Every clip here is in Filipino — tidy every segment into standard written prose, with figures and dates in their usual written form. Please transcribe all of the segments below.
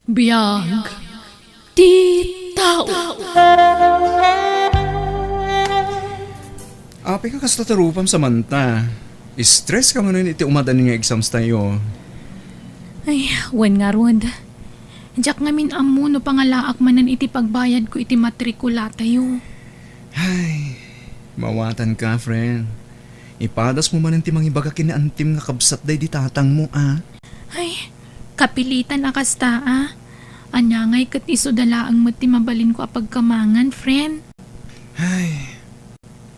Biyag ti tao. Api ka kasta tarupam sa manta. Stress ka ngayon iti umadan nga exams tayo. Ay, wen nga rod. Diyak ngamin amo no pangalaak manan iti pagbayad ko iti matrikula tayo. Ay, mawatan ka, friend. Ipadas mo man ti mangibaga kinaantim nga kabsat day di tatang mo, ah. Ay, kapilitan akasta Anya ngay kat iso dalaang mati mabalin ko apagkamangan, friend. Ay,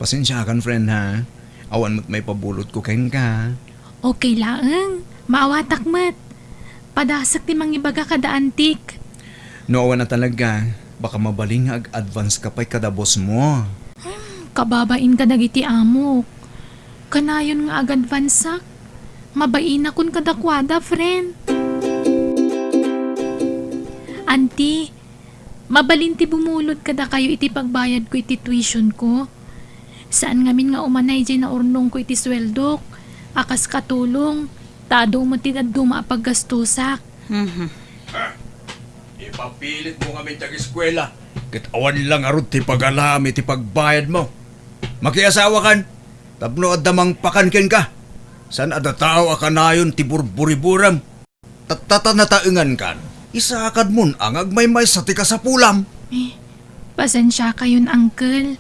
pasensya kan, friend, ha. Awan mo't may pabulot ko kain ka. Okay laeng, maawatak mat. Padasak ti mangibaga kada antik. No, awan na talaga. Baka mabaling nga ag-advance ka pa'y kada boss mo. Kababain ka dagiti amok. Kanayon nga ag-advansak. Mabaina kun kadakwada, friend. Auntie, mabalin ti bumulod kada kayo iti pagbayad ko iti tuition ko. Saan ngamin nga umanay dyan na urnong ko iti sweldok. Akas katulong. Tado mo ti duma paggastusak. Ipapilit mo kami tag-eskwela. Kit-awan lang arot ti pag-alami ti pagbayad mo. Makiasawa kan. Tapno adamang pakankin ka. San adatao akanayon ti burburiburam. Tatanataingan kan. Isakad mon ang agmaymay sa tika sa pulam. Pasensya kayon, uncle.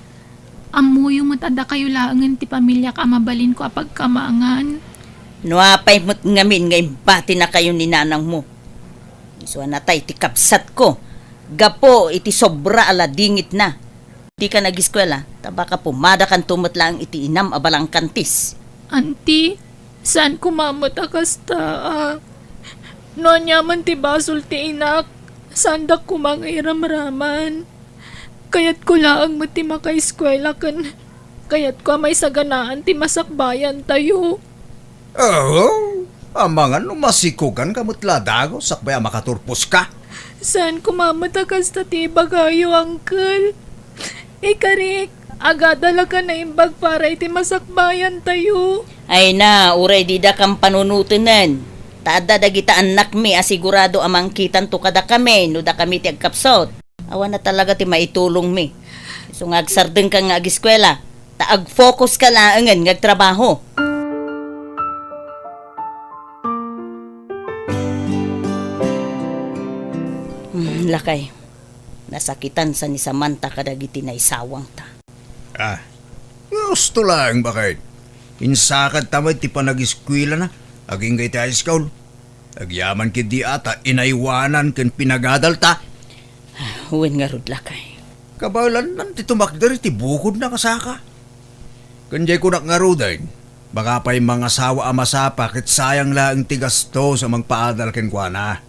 Amuyo mo't ada kayo laangan ti pamilya ka mabalin ko apagkamaangan. Nuapay mo't ngamin nga imbati na kayo ni nanang mo. Iswa na tay ti kapsat ko. Gapo iti sobra ala dingit na. Di ka nag-eskwela, tabaka pumada kan tumot lang iti inam abalang kantis. Auntie, saan kumamot akasta? Nonya man ti basol ti inak, sandak kumang iramraman. Kayat ko laang mo ti makaiskwela kan, kayat ko may saganaan ti masakbayan tayo. Oh, amangan numasikugan kamutla dago sakbay makaturpos ka. Saan kumamot akasta ti bagayo, uncle? Karik, agadala ka na imbag para iti masakbayan tayo. Ay na, uray di da kang panunutinan. Tada dagita anak mi asigurado amang kitan to kada kami, no da kami ti agkapsot. Awan na talaga ti maitulong mi. So nga agsardeng ka nga agiskwela, taag-focus ka laangan nga trabaho. Lakay, nasakitan sa ni Samantha kadagiti na isawang ta. Ah, gusto lang bakit. Insakad tamay ti panag-eskwela na. Aging kay ti high school. Agyaman ki di ata inaiwanan ken pinagadal ta. Huwin nga rod lakay. Kabalan nan ti tumakder ti bukod na kasaka. Kanjay ko nakngaruday. Baka pa'y mga sawa amasapa kit sayang lang ti gasto sa mangpaadal ken kuana.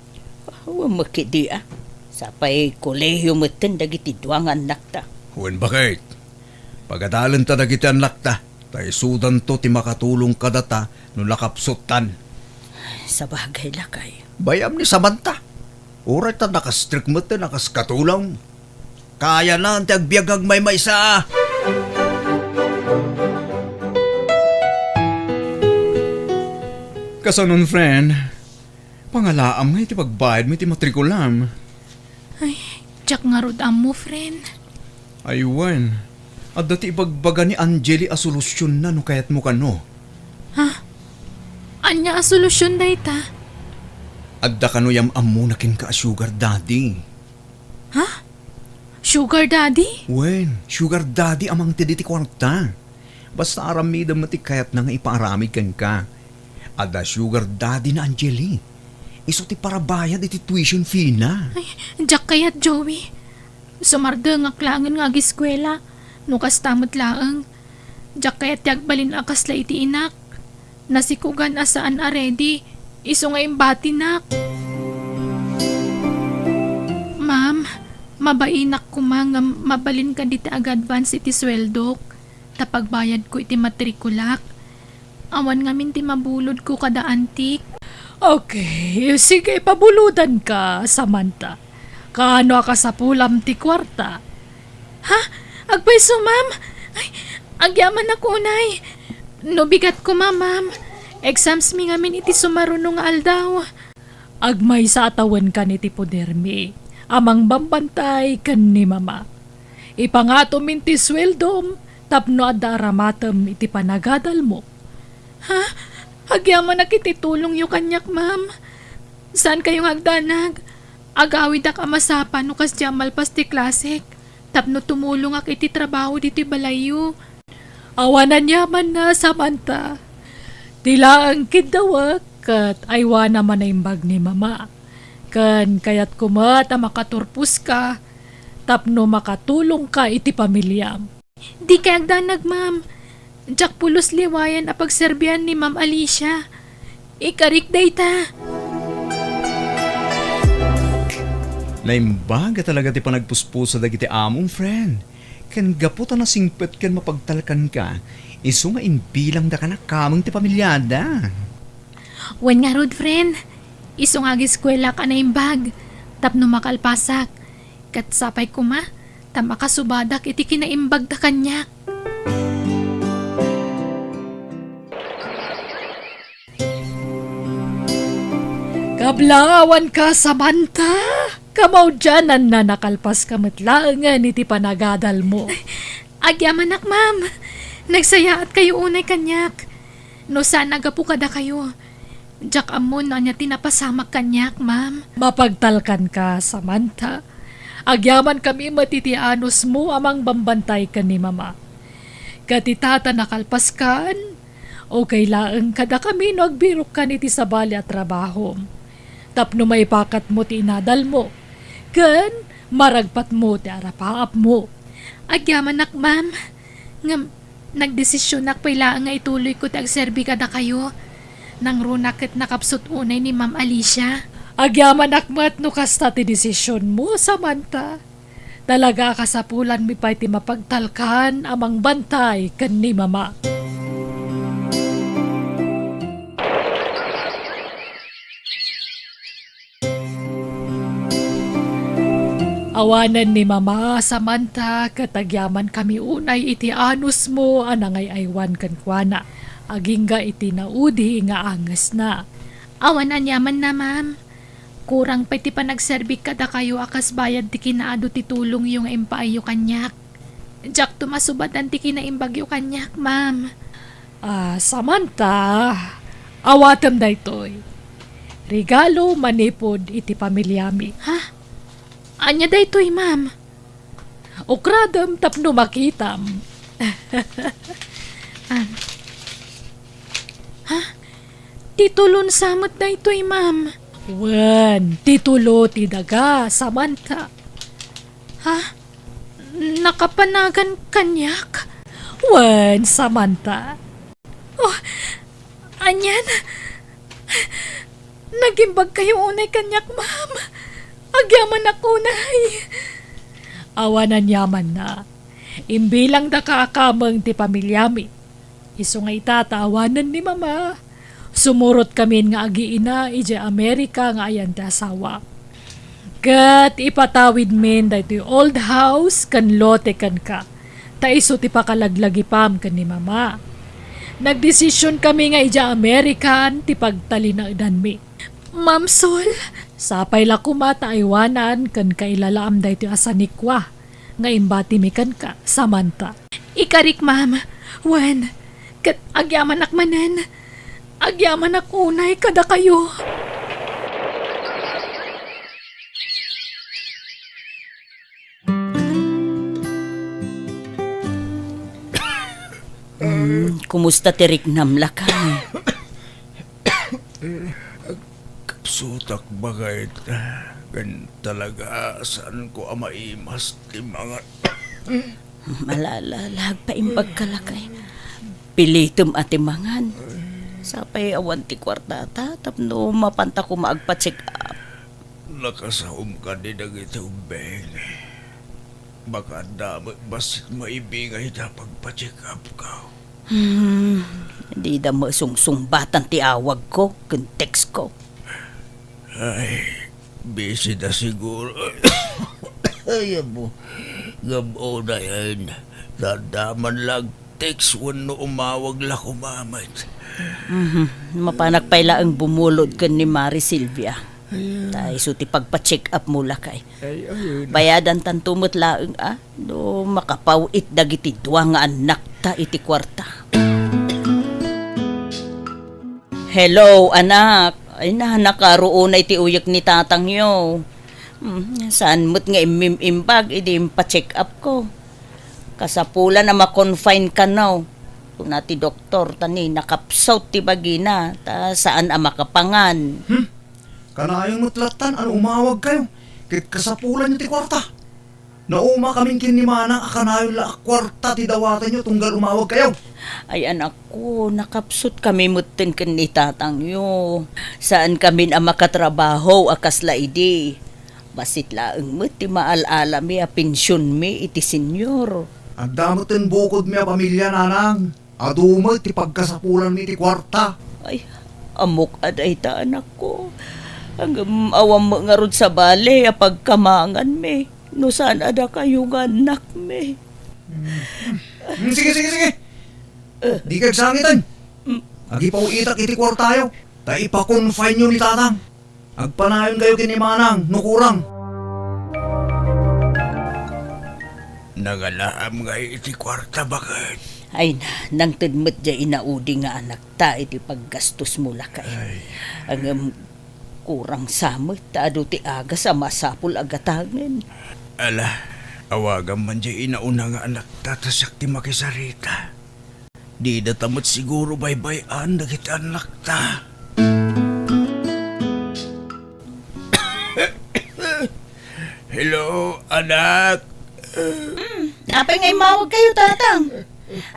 Huwag makidi Sapay kolehiyo moten dagiti duang anak ta. Huwin bakit? Pagadalan ta dagiti anak ta. Tay sudan to ti makatulong kadata no lakapsutan. Sa bagay lakay. Bayam ni Samantha. Uray ta nakastrict mo te nakaskatulang. Kaya na ang tiagbiagag may maisa. Kasanon, friend. Pangalaam nga iti pagbayad mo iti matrikulam. Ay, tsak nga rod amo, friend. Aywan. At dati ibagbaga ni Angeli a solusyon na no kayat mo kano. Anya a solusyon da ita? Adda kano yam amo nakin ka a sugar daddy. Sugar daddy? Wen, sugar daddy amang tiditi kwarta. Basta aramida mo ti kayat na nga ipaaramid kan ka. Adda sugar daddy na Angeli. Iso ti parabayad iti tuition fee na. Ay, jak kayat, Joey. Sumarda nga klangan nga agiskwela. Nukas tamot laang. Jak kayat yagbalin akas la iti inak. Nasikugan asaan aredi. Iso nga imbati nak. Ma'am, mabainak ko nga mabalin ka diti ag-advance iti sweldok. Tapagbayad ko iti matrikulak. Awan ngamin ti mabulod ko kada antik. Okay, sige, pabuludan ka, Samantha. Kano ka sa pulam ti kwarta? Ha? Agpaiso, ma'am? Ay, agyaman ako, unay. No bigat ko, ma'am. Exams mi ngamin iti sumarunong nga aldaw. Agmay sa atawan ka ni Tipodermi, amang bambantay kan ni mama. Ipangato minti sweldom, tapno adda aramatem iti panagadal mo. Ha? Agyaman na kititulong yung kanyak, ma'am. Saan kayong hagdanag? Agawid ak amasapan no kas jamal pas ti klasik. Tapno tumulong ak iti trabaho diti balayo. Awanan yaman na Samantha. Tila ang kidawak kat aywa naman na imbag ni mama. Kan kayat kumat a makaturpus ka, tapno makatulong ka iti pamilyam. Di kay hagdanag, ma'am. Diyak pulos liwayan a pagserbihan ni Ma'am Alicia. Ikarik dayta. Naimbaga talaga ti panagpuspusa dagiti among friend. Kan gaputa na singpet kan mapagtalkan ka, iso nga inbilang da ka na kamang ti pamilyada. Wen nga rod, friend. Iso nga giskwela ka na imbag. Tapno makalpasak. Kat sapay kuma, tama kasubadak iti kinaimbag da kanyak. Kablangawan ka, Samantha! Kamaw dyanan na nakalpas kamatlaangan iti panagadal mo. Agyaman ak, ma'am. Nagsayaat kayo unay kanyak. No sana gapu kada kayo. Diyak amon na niya tinapasamak kanyak, ma'am. Mapagtalkan ka, Samantha. Agyaman kami matitianos mo amang bambantay ka ni mama. Katitata nakalpas kan, o kailaang kada kami no agbirok kan iti sabali at trabaho. Tapno may pakat mo ti inadal mo. Kan, maragpat mo ti arapaap mo. Agyaman ak, ma'am. Ngam, nagdesisyon ak pailaan nga ituloy ko ti agserbi kada kayo. Nang runakit nakapsot unay ni Ma'am Alicia. Agyaman akmat no kasta ti desisyon mo, Samantha. Talaga kasapulan mi pa iti mapagtalkan amang bantay kan ni mama. Awanan ni mama, Samantha, katagyaman kami unay iti anus mo anangay aywan kankwana. Agingga iti naudi nga angas na. Awanan yaman na, ma'am. Kurang pa iti panagserbik kada kayo akas bayad ti kinaado ti tulong yung impaayo kanyak. Diyak tumasubatan ti kinaimbagyo kanyak, ma'am. Samantha, awatem daytoy. Regalo manipod iti pamilyami. Ha? Anya daytoy, ma'am? Ukradam tapno makitam. Titulon samot daytoy, ma'am. Wen, titulo ti daga, Samantha. Ha? Nakapanagan kanyak? Wen, Samantha. Oh, anyan? Nagimbag kayo unay kanyak, ma'am. Agyaman ako, nay. Awanan yaman na. Imbilang da kaakamang ti pamilyami. Iso nga itatawanan ni mama. Sumurot kami nga agiina ije Amerika nga ayan ti asawa. Kat ipatawid min da iti old house kan lote kan ka. Ta iso ti pakalagлагipam kan ni mama. Nagdesisyon kami nga ije Amerikan ti pagtalinagdan mi. Ma'am Sol, Sapay la kumata aywanan kan kailalaam da iti asanikwa. Nga imbati mi kan ka, Samantha. ikarik, ma'am. Wen, kat agyaman ak manen. Agyaman ak unay kada kayo. Kumusta ti Rignam lakay? Kapsutak bagay kan talaga saan ko maimas ti mga Malalalag pa imbag ka lakay. Pilitum ati mangan. Sapay awan ti kwartata tapno mapanta ko maagpa-check up. nakasahom ka din ang itubeng. Baka dami basit maibingay na pagpa-check up ka. Di da masungsung-batan ti awag ko, kun text ko. Ay, busy na siguro. Ay, mo. Gabo na yan. Dadaman lang text wano umawag la kumamat. Mapanak pala ang bumulod kan ni Mari Silvia. Ta iso ti pagpa-check up mo lakay. Ay, ayun. Bayadan tan tumot laeng no makapawit dagiti duwa nga anak ta iti kwarta. Hello anak. Ay na nakaroon iti uyak ni tatang yo. Saan mo't nga imimbag iti pa-check up ko. Kasapula na ma-confine ka now. Kung nati doktor tani nakapsaw ti bagina ta saan ang makapangan. Kanayong mutlatan, ano umawag kayo? Kit kasapulan nyo ti kwarta. Nauma kaming kinimana, akanayon la kwarta ti dawatan nyo, tunggal umawag kayo. Ay anak ko, nakapsut kami mutin kan ni tatang yo. Saan kami ang makatrabaho akas laidi. Basit laeng mo't ti maalala mi a pensyon mi iti senyor. Agdamutin bukod mi a pamilya nanang. Adumot ti pagkasapulan mi ti kwarta. Ay, amok aday ta anak ko. Hanggang awam mo nga rod sa bale, a pagkamangan mi. No saan ada kayo nga anak mi. Sige. Di kag sangitan. Agi pa itak iti kwartayo. Ta ipa-confine nyo ni tatang. Agpanayon kayo kinimanang, nukurang. Nagalaam nga iti kwarta bakit? Ay na, nang tidmet dya inaudi nga anak ta iti paggastos mo lakay. Ang kurang samot ta adu ti aga sa masapul agatagen. Ala, awagan man dya inauna nga anak tatasak ti makisarita. Di datamot siguro baybayan dagiti anak ta. Hello, anak. Apay ngay mawag kayo tatang.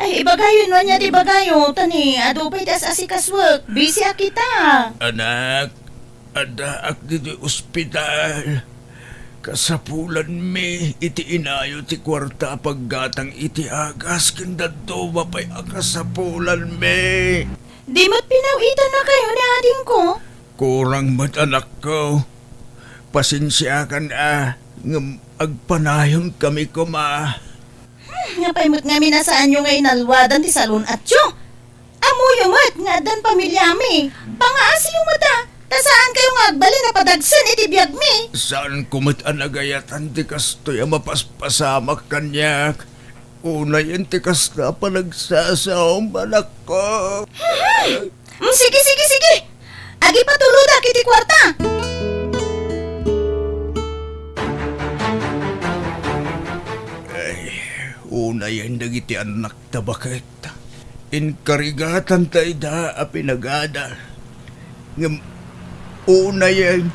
Ay ibagayo no niya di bagayo tani adu pay das asikaswek. Busy kita. Anak, ada ak dito ospital. Kasapulan mi iti inayo ti kwarta paggatang iti agas kindadto mapay akasapulan mi. Di mo't pinawitan na kayo ni ading ko. Kurang mat anak ko. Pasensya ka na. Agpanayon kami ko ma. Nga paimot nga minasaan nyo ngayon alwadan ti salon at yo. Amo yung mat nga dan pamilya mi. Pangaasi yung mata. Tasaan kayo nga agbali na padagsan iti biyag mi. Saan kumit anagayatan ti kastoy ang mapaspasamak kanyak? Una yan ti kasta pa nagsasawang anak ko. Sige. Agi patuluda kiti kwarta. Una yan dagiti anak ta bakit? Inkarigatan ta ida a pinagada. Una yan,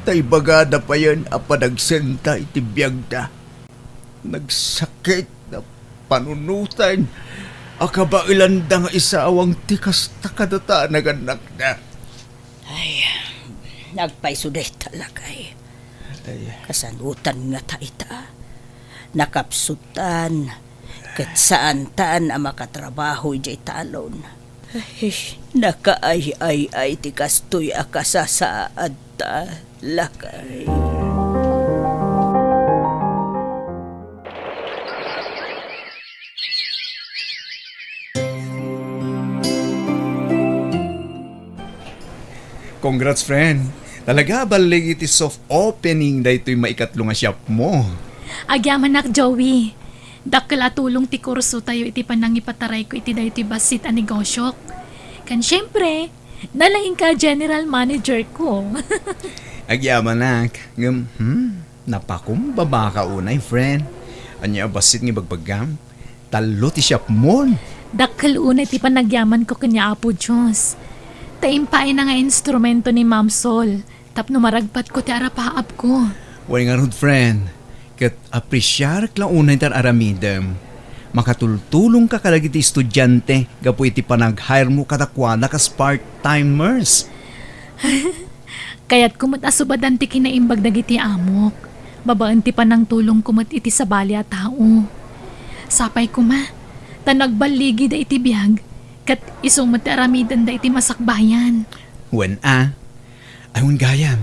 tay bagada pa yan a panagsenta iti biyag ta. Nagsakit na panunutan. Akabailan da nga isawang tikas ta kadata naganak na. Ay, nagpaisuday talaga eh. Kasanutan nga taita. Nakapsutan. Kat saan taan ang makatrabaho jay talon. Ay, nakaay-ay-ay ti kastoy akasasaad ta lakay. Congrats, friend. Talaga balig iti soft opening da ito'y maikatlong nga shop mo. Agyaman nak Joey. Dakla tulong ti kurso tayo iti panangipataray ko iti dayo ti basit a negosyok. Kan syempre, nalaing ka general manager ko. Agyaman nak. Napakumbaba ka unay, friend. Anya basit nga bagbagam. Talo ti shop mo. Dakkel una ti panagyaman ko kanya Apo Diyos. Taimpain na nga instrumento ni Ma'am Sol. Tapno maragpat ko ti arapaap ko. Wala nga rod, friend. Kat apresyar lang unay tar aramidem. Makatultulong ka kalagi ti estudyante gapu iti panag-hire mo katakwana kas part-timers. Kaya't kumot asubadan ti kinaimbag dagiti amok. Babaan ti panang tulong kumot iti sabali a tao. Sapay kuma, tanagbaligi da iti biyag, kat isumot ti aramidan da iti masakbayan. Wen ayun gayam.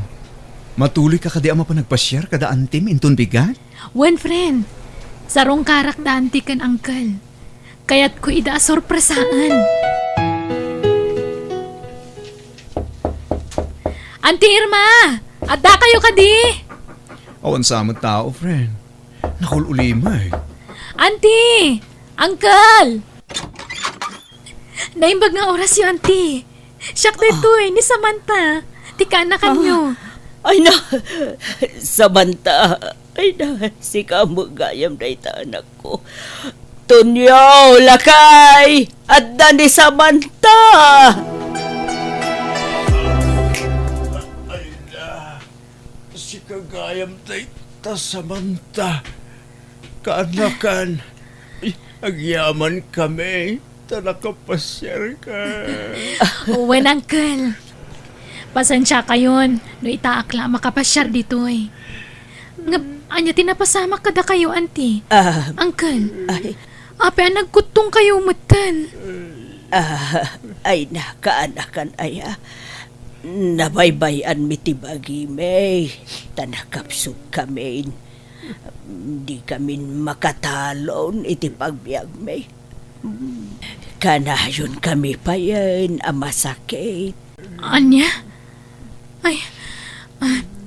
Matuloy ka kadi ama pa nagpasyar kada antim inton bigat? Wen friend, sarong karak da antikan angkel. Kaya't ko ida sorpresaan. Auntie Irma! Adda kayo kadi! Awan sa amang tao, friend. Nakululima eh. Auntie! Uncle! Naimbag nga oras yung auntie. Siyak dito ni Samantha. Tika na kanyo. Ay na, Samantha. Ay na, si Kamo gayam na ita anak ko. Tunyo, lakay! Adda ni Samantha! Si kagayam tay ta Samantha. Kaanakan. Ay, agyaman kami. Ta nakapasyar ka. Uwen, Uncle. Pasensya kayon. No itaakla makapasyar dito eh. Nga, anya tinapasama kada kayo, auntie. Uncle. Ay, Ape, nagkutong kayo mutan. ay na, kaanakan aya. Nabaybayan mi ti bagi may. Tanakapsog kami. Di kami makatalon iti pagbiag may. Kanayon kami pa yan, masakit. Anya? Ay,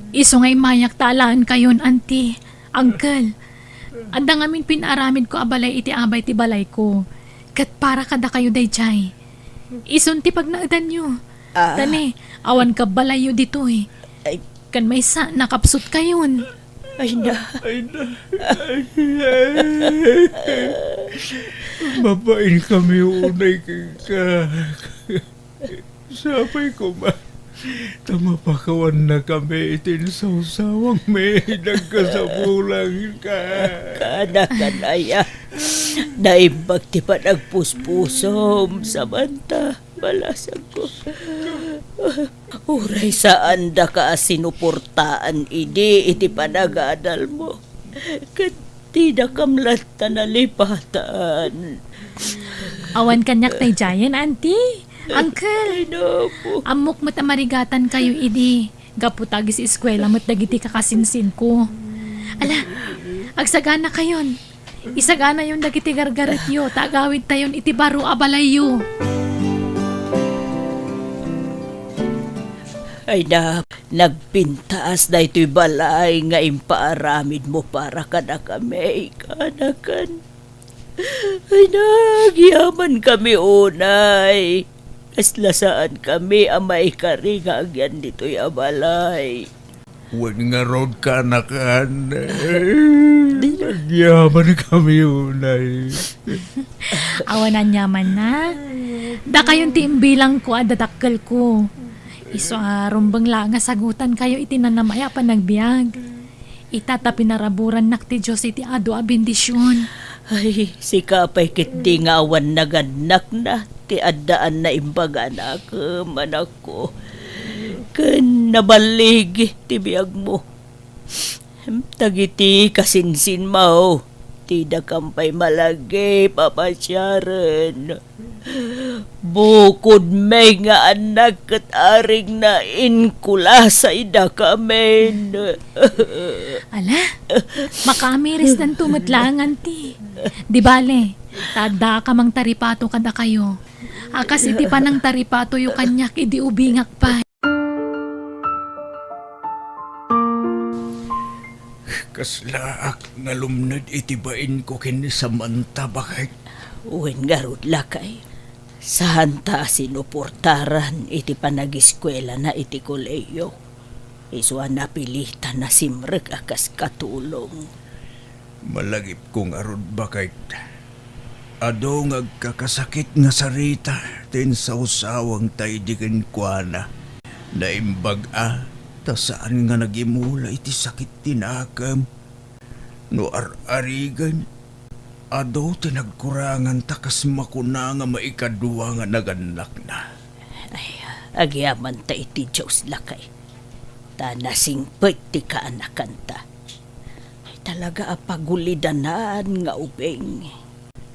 iso nga'y mayak talaan kayon, auntie. Uncle. Anda ngamin pinaramid ko abalay iti abay ti balay ko. Kat para kada kayo dayjay. Ison ti pag naadan nyo. Tani, awan ka balayo dito eh. Ay, Kan may sa nakapsut kayon. ay na. Babain kami unay ka. Sapay ko ba? Tamapakawan na kami itin sa usawang may nagkasabulang ka. Kaanakan aya. Naimbag ti pa nagpuspusom, Samantha. Balasag ko. Uray saan da ka sinuportaan iti panagadal mo. Kat di na kamlat nalipatan. Awan kanyak tay jayan, auntie. Uncle. Ay napo. Amok mo't amarigatan kayo, idi. Gaputagis eskwela mo't dagiti kakasinsin ko. Ala, agsagana kayon. Isagana yung dagiti gargaret yo. Tagawid tayon iti baro abalayo. Ay na, nagpintaas na ito'y balay nga impaaramid mo para ka na kami, kanakan. Ay nagyaman kami unay. Aslasaan kami amay karinga agyan dito'y abalay. Huwag nga road ka nakan. Agyaman kami unay. Awanan yaman na. Da kayon tiimbilang ko adatakkel ko. Iso rumbang lang nga sagutan kayo itinanamaya pa nagbiag. Itata pinaraburan nak ti Diyos iti ado a bendisyon. Ay, si kapay kit di nga awan naganak na. Ti addaan na imbaga na manak ko. Kan nabalig ti biyag mo. Tagiti kasinsin mo. Tida kampay malagi papasyaran. Bukod may nga anak at aring na inkula sa ida kamen. Ala, makamiris ng tumatlangan ti. Di bale, tada ka mang taripato kada kayo. Akas iti pa ng taripato yung kanyak, idi ubingak pa. Kaslaak nga lumnad itibain ko kini Samantha bakit? Uwin garud lakay. Sahanta sinuportaran iti panagiskwela na iti koleyo. Iswa napilitan na simrek akas katulong. Malagip kong arod bakit? Ado nga kakasakit nga sarita tin sa usawang taydigan kwa na. Naimbag ta saan nga nagimula iti sakit tinakam. No ar-arigan, ado tinagkurangan takas makuna nga maikadwa nga naganak na. Ay, agyaman ta iti Diyos lakay. Ta nasingpet ti kaanakan ta. Ay talaga apagulidanan nga ubeng.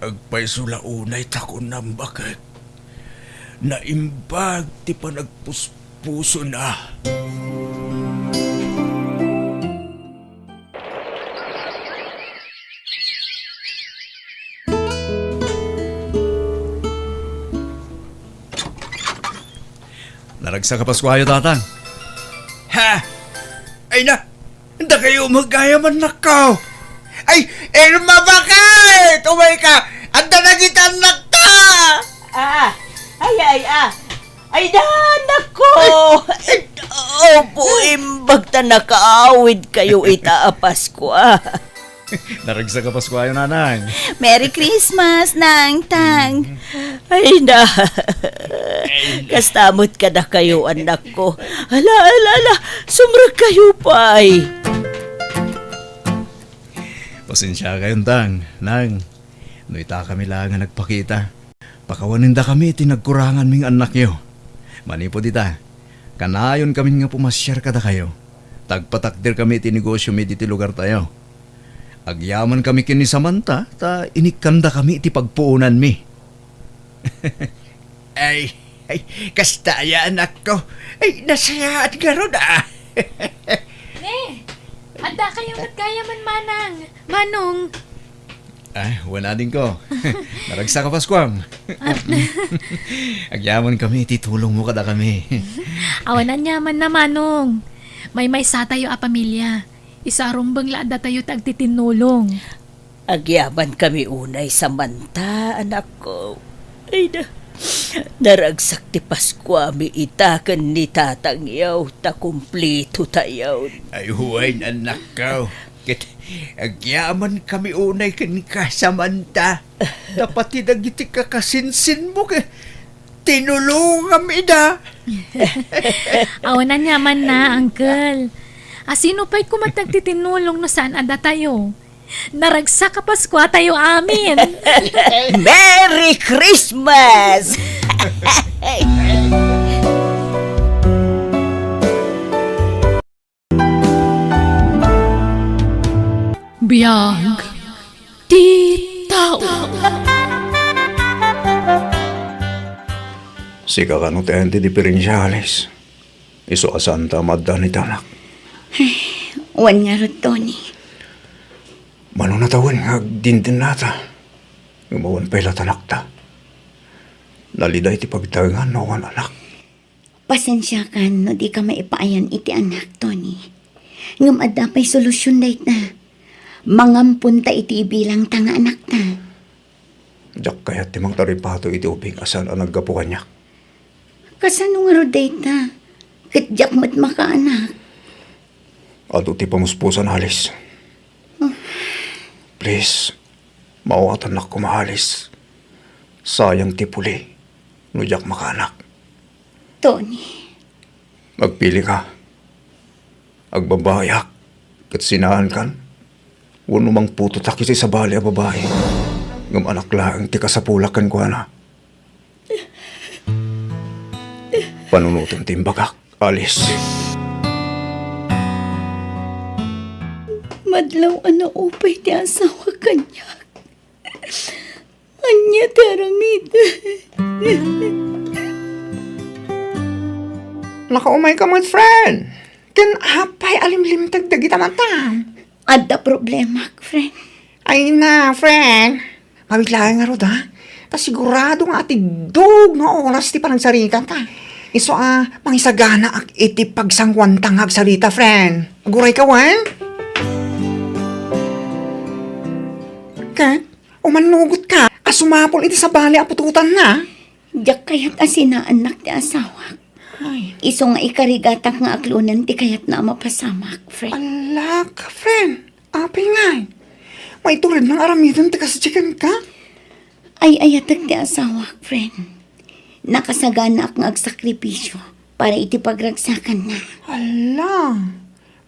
Agpaisula unay takon ng bakit. Naimbag ti panagpuspuso na. Naragsa ka Paskuhayo, tatang. Ha? Ay na, hindi kayo magayaman na ka. Ay, bakit? Umay ka, anda na kita anak ka. Ay, danak ko! Opo, imbag na nakaawid kayo itaapas ko, Naragsa ka Pasko ayo nanay. Merry Christmas, nang tang. Ay, na. Kastamot ka na kayo, anak ko. Ala, sumrag kayo pa, ay. Pasensya kayong tang, nang. Nuita kami lang nga nagpakita. Pakawaninda kami tinagkurangan ming anak niyo. Manipo dita. Kanayon kami nga pumasyar kada kayo. Tagpatakdir kami tinegosyo mi diti lugar tayo. Agyaman kami kini Samantha, ta inikanda kami iti pagpuunan mi. Ay, kastaya anak ko. Ay, nasayaan ka ron Anda kayo nagkayaman manang. Manong. Ay, wala din ko. Naragsa ka Paskwang. Agyaman kami, titulong mo kada kami. Awanan yaman na manong. May sa tayo a pamilya. Isarumbang laada tayo tagtitinulong. Agyaman kami unay Samantha, anak ko. Ay, naragsak ti Paskwami itakan ni tatang yaw, ta kumplito tayo. Ay, huway anak ko. Agyaman kami unay ka Samantha. Dapat tinagiti ka kasinsin mo ka. Tinulong kami na. Awanan yaman na, uncle. Sino pa'y kumatagtitinulong no saan ada tayo? Naragsak ka Pasko tayo amin. Merry Christmas! Biyag. Di tao. Si kakanutente diferensyalis. Iso asanta madda ni tanak. Wan nga rin, Tony. Mano na tawin nga dindin nata. Gumawan pa ila tanak ta. Naliday ti pagtagangan no wan anak. Pasensya ka no di ka maipaayan iti anak, Tony. Ngam adda pa'y solusyon dahit na. Mangampun ta iti ibilang tanga anak ta. Jak kaya timang taripato iti ubing asan ang naggapukan niya. Kasano nga rin dahit na? Katjak mat makaanak. Ato ti pamuspusan halis. Please, mawatan nak kumahalis. Sayang ti puli. Nujak makaanak. Tony, Magpili ka. Agbabayak. Kat sinahan kan. Wano mang puto takisi sa bali a babae. Ngam anak lang ti kasapulakan ko na. Panunutin timbagak. Alis. madlaw ana upay ti asawa kanya. Anya taramid. Nakaumay ka mga friend. Kan apay alimlim tagdagita matam. Adda problema, friend. Ay na, friend. Mabiglaan nga rod, ha? Pasigurado nga atigdog nga oras ti panagsaritan ka. Iso mangisagana ak iti pagsangwantang agsarita, friend. Aguray ka, wan? Kat, umanugot ka. Asumapol iti sa bali apututan na. Diyak kayat asinaan ti asawa. Ay, Iso nga ikarigatak nga aklunan ti kayat na mapasamak, friend. alak, friend. Apay nga. May tulad ng aramidan ti kasadyakan ka. Ay ayatag ti asawa, friend. Nakasagana ak nga agsakripisyo para iti pagragsakan na. Ala,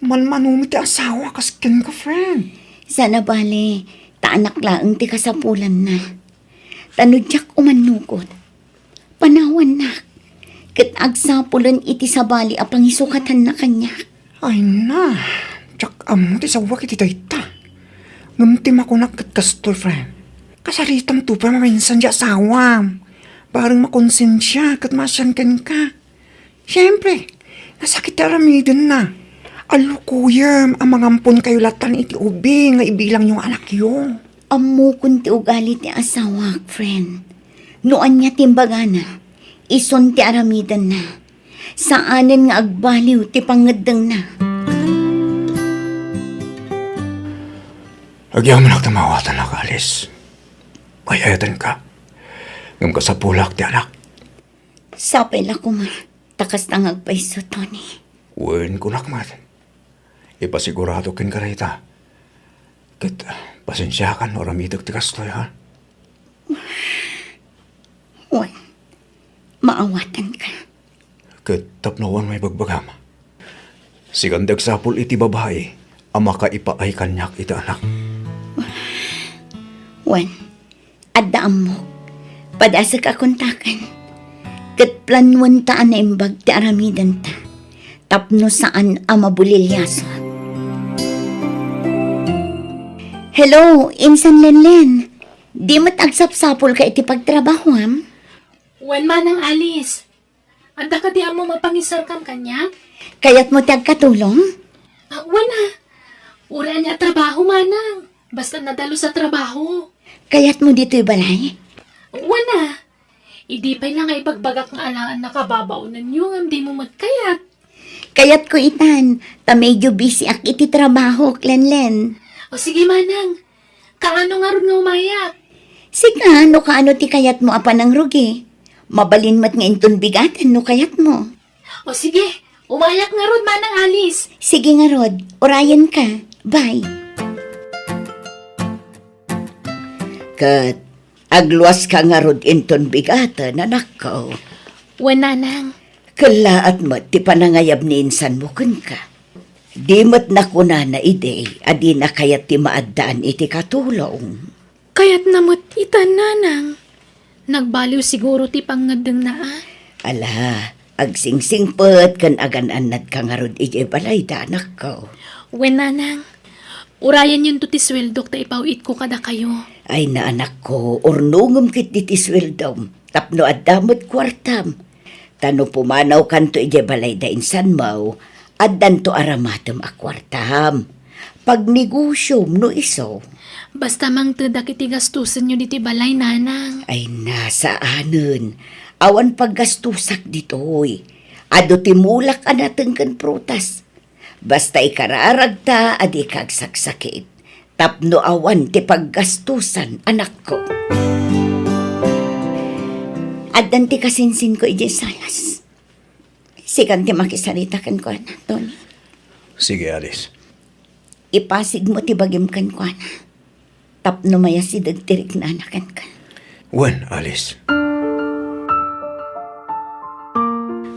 manmanumi ti asawa kasken ka, friend. Sana bale, taanak laeng ti kasapulan na. Tanudyak umanukot. Panawan na. Kat agsapulan iti sabali apang isukatan na kanya. Ay na, tsak amo ti sawak iti dayta. Ngamtim ako nakat kastor, friend. Kasaritam tu pa maminsan di asawam. Barang makonsensya kat masyan ka. Siyempre, nasakit aramidin na. Alo kuyam, ang mangampon kayo latan iti ubing nga ibilang yung anak yo. Amo kunti ugali ti asawa, friend. Noan niya timbagana. Ison ti aramidan na. Saanan nga agbaliw ti pangadang na. Agyaman ak tamawatan na Alice. Mayayatan ka. Ngam ka sa pulak ti anak. Sapay la kuma. Takas tangag pa iso, Tony. Wen ko nakmat. Ipasigurado kin ka rita. Kat pasensyakan oramidag ti kastoy ha. Wan, maawatan ka. Kat tapnawan may bagbagam. Sigandag sapul iti babae. Ama ka ipaay kanyak iti anak. Wan, addaam mo. Padasa ka kontakan. Kat planuan taan na imbag ti aramidan ta. Tapno saan ama bulilyaso. Hello, Insan Lenlen. Di mo't agsapsapol ka iti pagtrabaho, am? Wen manang Alice. Anda ka di mo mapangisar kam kanya? Kaya't mo tagkatulong? Wana. Ura niya trabaho manang. Basta nadalo sa trabaho. Kaya't mo dito'y balay? Wana. Idi pa'y lang ay bagbagak nga alaan nakababaunan yung am di mo magkayat. Kaya't ko itan, ta medyo busy ak iti trabaho, Lenlen. O sige manang. Kaano nga ron nga umayak? Sika, no kaano ti kayat mo apa ng rugi? Mabalin mo't nga inton bigatan no kayat mo. O sige. Umayak nga ron manang Alice. Sige nga Rod, orayan ka. Bye. Kat, agluwas ka nga Rod inton bigatan, anak ko. Wana nang. Kalaat mo, ti panangayab ni insan mo kun ka. Di mo't nakuna na ide, adi na kayat ti maadaan iti katulong. Kaya't namot itan nanang. Nagbaliw siguro ti pangadeng na Ala, agsingsingpet kan agan-anad ka nga Rod ije balay da, anak ko. Wen nanang. Urayan yun to ti sweldok ta ipawit ko kada kayo. Ay na anak ko, ornungom kit di ti sweldom, tapno addamot kwartam. Tano pumanaw kanto ije balay da insan mo, addan to aramatem a kwartam. Pag negosyom no iso, Basta mang tadak iti gastusan nyo diti balay nanang. ay nasaanen. Awan paggastusak ditoy. Ado timulak anateng kan prutas. Basta ikararag ta adi kagsaksakit. Tapno awan ti paggastusan, anak ko. Addan ti kasinsin ko ije salas. Sikan ti makisarita kan ko, ana, Tony. Sige Alice. Ipasig mo ti bagim kan ko, ana. Tapno maya si dagtirik na anakan ka. Wen Alice.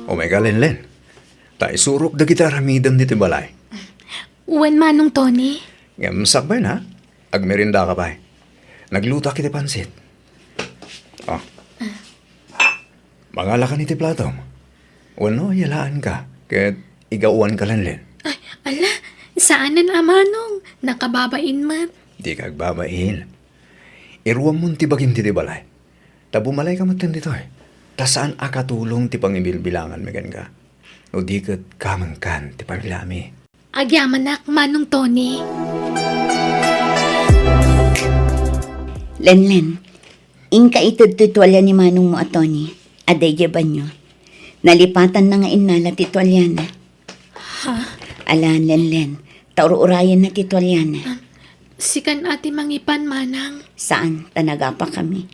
O may Lenlen. Ta isurok da kita aramidam diti balay. Wen manong Tony. Ngam sakbay na. Agmerinda ka ba? Nagluta kiti pansit. Oh. Mangala ka ni ti platong. Wano, yalaan ka. Ket igauan ka Lenlen. Ay, ala, saanan amanong? Nakababain mat. Di ka agbabain. Iruwam mo ti bagim ti balay. Tabumalay ka matan dito eh. Ta saan akatulong ti pangibilbilangan megan ka. O di kat kamangkan ti pamilami. Agyamanak manong Tony. Lenlen, ingka itututwalya ni Manong mo at Tony. Aday ba nyo? Nalipatan na nga inala titwalyana. Ha? Ala, Lenlen, tauro-urayan na titwalyana. Sikan ati mangipan manang. Saan? Tanaga pa kami.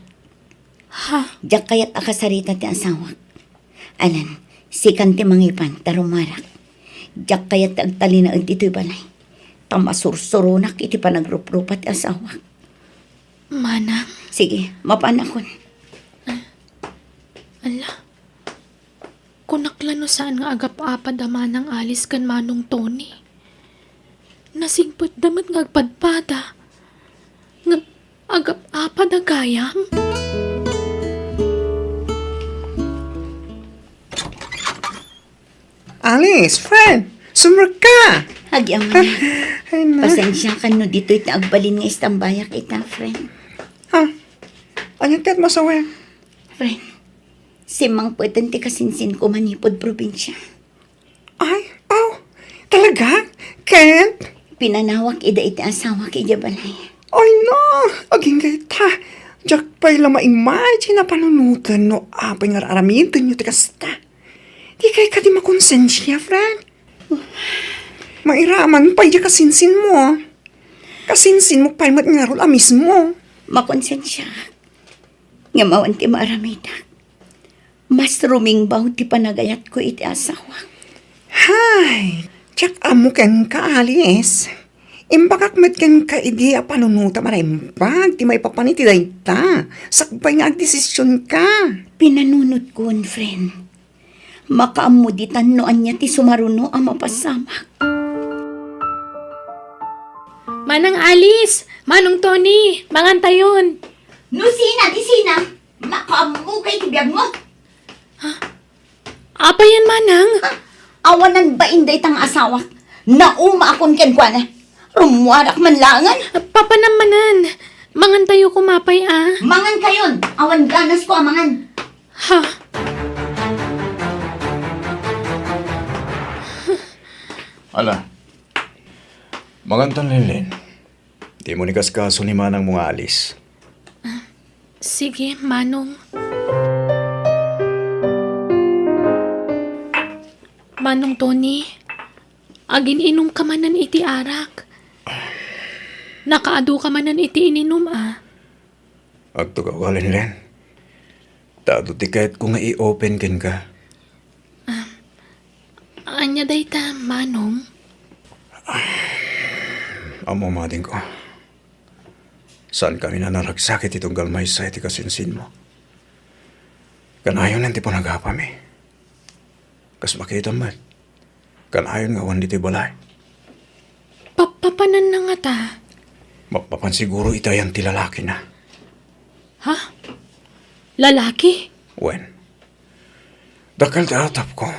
Ha? Diyak kaya't akasarita ti asawak. Alan, sikan ti mangipan, tarumarak. Diyak kaya't agtalinaag dito'y balay. Tamasursurunak iti panagrup-rupat ti asawak. Manang. Sige, mapanakon. Ala. Kunaklano saan nga agap-apad a manang Alice kan manong Tony. Nasingpot damat nga agpadpada. Nga agap-apad a gayam. Alice, friend! Summer ka! Hagyang na. Ay na. Pasensya ka no dito iti agbalin nga istambayak ita, friend. Ha? Ano tet masawe? Friend, si Mang Puetan ti kasinsin ko manipod probinsya. Ay, oh, talaga? Kent? Pinanawak ida iti asawa kay Jabalay. Ay no, aging gaita. Diyak pa'y lama imagine na panunutan no apay nga aramitan nyo ti kasta. Di kay ka di makonsensya, friend. Mairaman pa iya kasinsin mo. Kasinsin mo pa mat nga rol amis mo. Makonsensya. Nga mawan ti maaramida. Mas rumingbaw ti panagayat ko iti asawa. Hay, tsak amo ken ka alis. Imbakak met ken ka ideya panunuta maraimpag ti may papaniti dayta. Sakbay nga agdesisyon ka. Pinanunod ko, friend. Makaamuditan no anya ti sumaruno ang mapasamak. Manang Alice, Manong Tony, mangantayon. No, sina, makaamu kay tibiyag mo. Apa yan, Manang? Awanan ba inday tang asawa? Nauma akon ken kwa na. Rumuwarak man langan. Papanamanan. Mangantayo kumapay Mangan kayon. Awan ganas ko amangan. Ha? Ala, magantan Lelen. Di mo nikas kaso ni Manang mga alis. Sige, Manong. Manong Tony, agin inom ka manan iti arak. Nakaado ka manan iti ininom Agtugaw ka Lelen. Tado ti kahit kung i-open ken ka. Anya dayta, Manong? Amo mading ko. Saan kami na naragsakit itong galmay sa iti kasinsin mo? Kanayon nanti po nagapami. Kas makita mo. Kanayon nga wan diti balay. Papapanan na nga ta. Mapapan siguro itayan ti lalaki na. Ha? Lalaki? Wen. Dakal ti atap ko.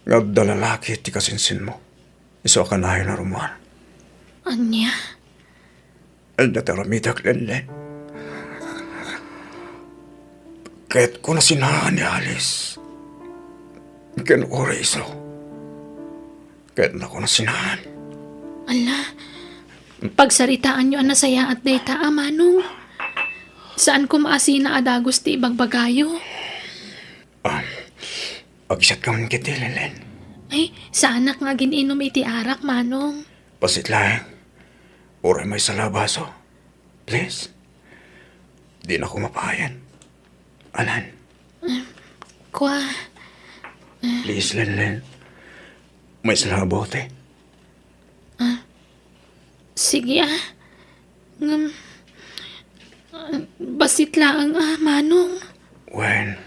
Nga dalalaki ti kasinsin mo. Iso kanayon na rumuan. Anya? Al nataramitak Lelen. Kahit ko na sinahan ni Alice. Ken ore iso. Kahit na ko na sinahan. Ala, pagsaritaan nyo anasaya at dayta, Manong. Saan ko maasina adagos ti ibagbagayo? Agisat ka man kiti Lelen. Ay, sa anak nga gininom iti arak, Manong. Pasit lang. Ore may salabaso. Please. Di na ko mapayan. Alan. Kwa, Please, Lelen. May salabote. sige basit lang Manong. When?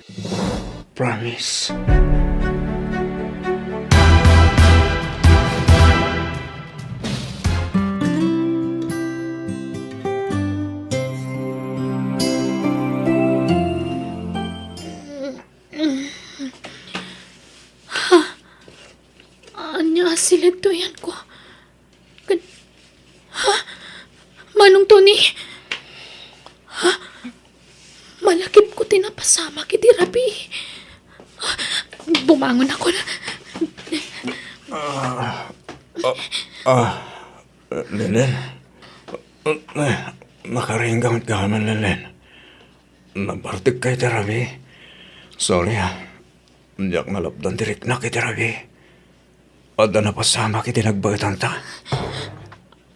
Promise. Anya sila to yan ko. Ha? Manong Tony? Ha? Malakip ko tinapasama kiti Rabi. Bumangon ako na. Lelen. Nakaringgamit ka man, Lelen. Nabartik kay Terabi. Sorry Diyak nalapdan tirik na kay Terabi. Ada na pasama kiti nagbagatan ta.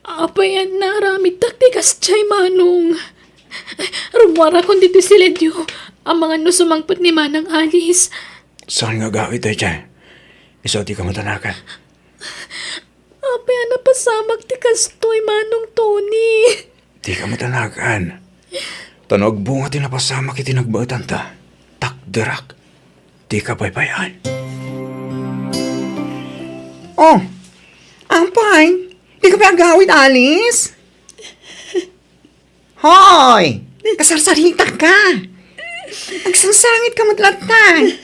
Apa yan na ramid taktikas chay Manong. Rumwara kong dito si Ledyo. Ang mga nusumangpot ni Manang Alice. Saan nga gawit ay chay? Iso di ka matanakan. Apa yan na pasamak ti kastoy Manong Tony. Di ka matanakan. Tanog bunga tinapasama kiti nagbagatan ta. Takderak. Di ka baybayan. Oh, ampay. Di ka pa agawid, Alice? Hoy! Kasarsarita ka! Nagsangsangit ka matlatan.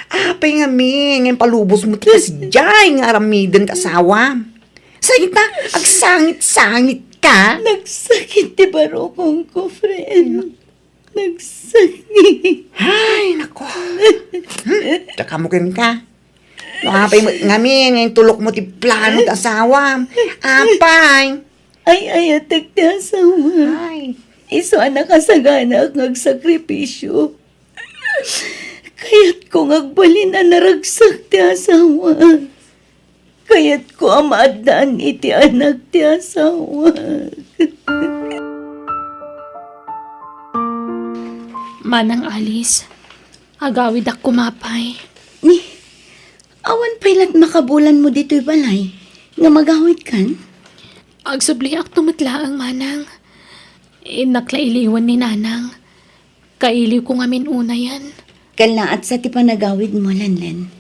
Apay nga ngayon palubos mo tikas dyan nga aramidin kasawa. Sarita, agsangit-sangit ka. Nagsakit ti barokong ko, friend. Nagsakit. Ay, nako. Tsaka mo kin ka. Apay mo ngamin, ngayon tulok mo ti plano ti asawa. Apay. Ay, atak ti asawa. Ay. Iso anak kasagana ang nagsakripisyo. Kaya't ko ngagbalin na naragsak ti asawa. Kaya't ko amaadaan iti anak ti asawa. Manang Alice, agawid ak kumapay. Ni, awan pailat makabulan mo dito'y balay. Nga magawid kan? Agsubli ak tumatlaang manang. Naklailiwan ni nanang. Kailiw ko ngamin una yan. Kalaat sa ti panagawid mo, Lenlen.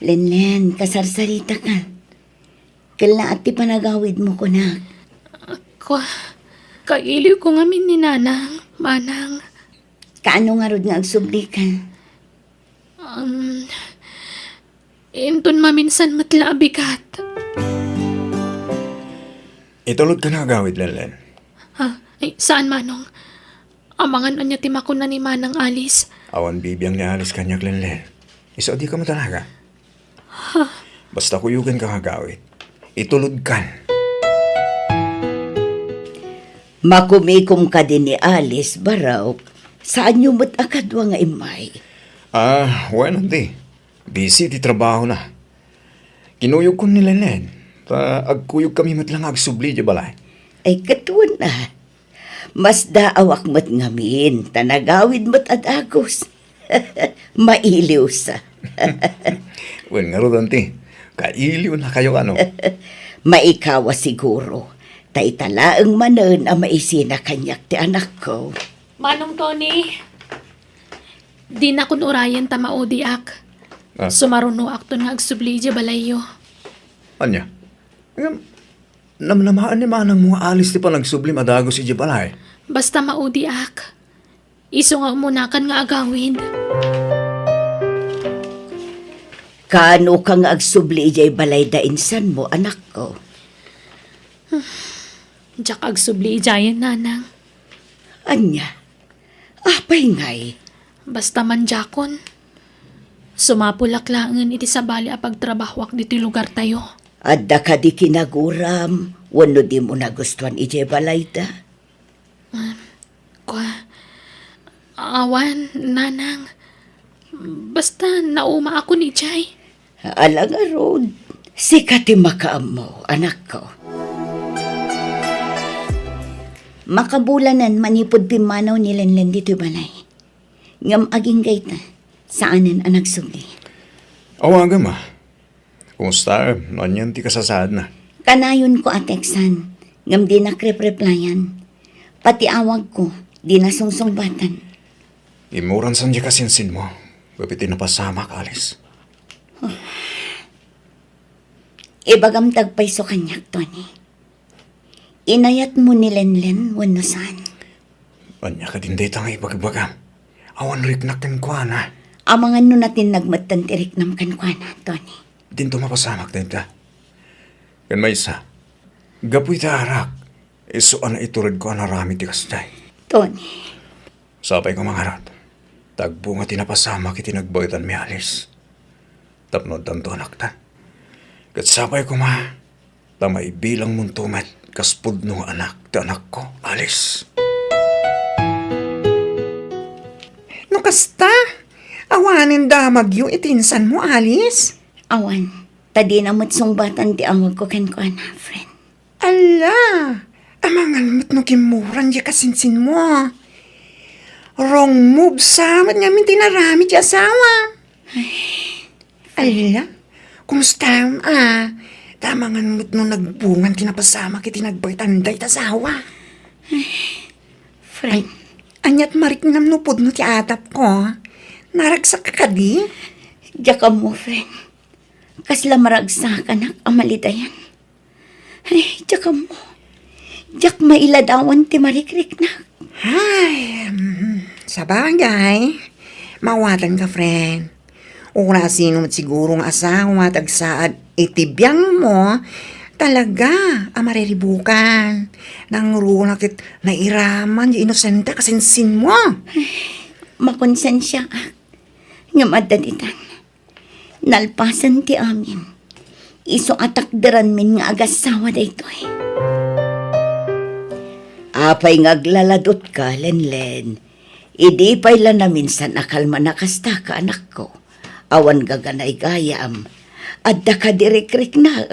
Lenlen, kasarsarita ka. Kalaat ti panagawid mo, kunak. Kailiw ko ngamin ni nanang, manang. Kaano nga rod nga agsubli ka? Inton maminsan matla abigat. Itulog ka na agawid, Lenlen. Ha? Ay, saan manong? Amangan anya timako na ni Manang Alice. Awan bibiyang ni Alice kanyak, Lenlen. Isa di ka mo talaga. Basta kuyugan ka agawid. Itulog kan. Makumikom ka din ni Alice, Baraw. Saan nyo mo't akadwa nga imay? Bueno, di. Busy di trabaho na. Kinuyog ko ni Lenlen. Agkuyog kami matlang agsubli di balay. Ay katuan na. Mas daawak mo't ngamin, tanagawid mo't adagos. Mailiw sa. Wen nga ron, ti. Kailiw na kayo ano. Maikawa siguro. Taitalaang manan ang maisina kanyak ti anak ko. Manong Tony, di na kun urayan tamaudi ak. Sumaruno ak to nga agsubli di balayo. Anya? Namnamaan ni manang mga alis ti pa nagsubli madagos si Jibalay. Basta maudi ak. Iso nga umunakan nga agawin. Kaano ka nga agsubli ijay balay da insan mo, anak ko? Diyak agsubli ijayan nanang. Anya? Apay ngay. Basta man jakon. Sumapulaklangan iti sa bali a pagtrabahwak dito lugar tayo. Adda ka di kinaguram, wano di mo nagustuhan ijay balay da. Awan, nanang. Basta nauma ako ni Jay. Alang arod, sikati makaam mo, anak ko. Makabulanan manipod pimanaw ni Lenlen dito balay. Ngam aging gaita, saanan anak sugli. Awaga ma. Kumusta? Nanyan ti kasasad na. Kanayon ko ateksan, ngam di nakrep-replyan. Pati awag ko, di nasungsungbatan. Imuran san di kasinsin mo. Kapiti na pasama ka, Alice. Ibagam tagpayso kanyak, Tony. Inayat mo ni Lenlen, wano saan. Anya ka din dito nga ibagabagam. Awan riknak kan kwa na. Amangan no natin nagmatantirik nam kankwana, Tony. Dinto mapasamak din ta. Kan may isa. Gapoy ta arak. Isuan na iturad ko ang narami ti kasday. Tony, Sapay ko mga rat. Tagbo nga tinapasama kiti nagbaytan mi Alice. Tapnod tanto anak ta. Kat sapay ko ma. Tamay bilang muntumet kaspud no anak ti anak ko, Alice. No kasta? Awanin damag yung itinsan mo, Alice? awan, tadi na mo't sungbatan ti awag ko kankwana, friend. Ala, amangan mo't no kimuran di kasinsin mo. Wrong move sa namin tinarami di asawa. Ala, kumusta tamangan mo't no nagbungan tinapasama kiti nagbaitanday tasawa. Friend, Anyat marik nam no pod no ti atap ko. Naragsak ka di? diya mo, friend. Kasla maragsa ka na, amalitayan. Ay, diya mo. Diyak mailadawan ti marikrik na. Ay, sa bagay. Mawatan ka, friend. Urasino mo't siguro nga asawa tagsaad itibiyang mo, talaga amariribukan. Nang runakit na iraman, yung inosente kasinsin mo. Makonsensya ka. Nga madaditan. Nalpasan ti amin. Iso atakderan min nga agasawa da ito eh. Apay ngaglaladot ka, Lenlen. Idi payla na minsan akalma nakasta ka anak ko. Awan gaganay gayam. Adda ka dirikrik na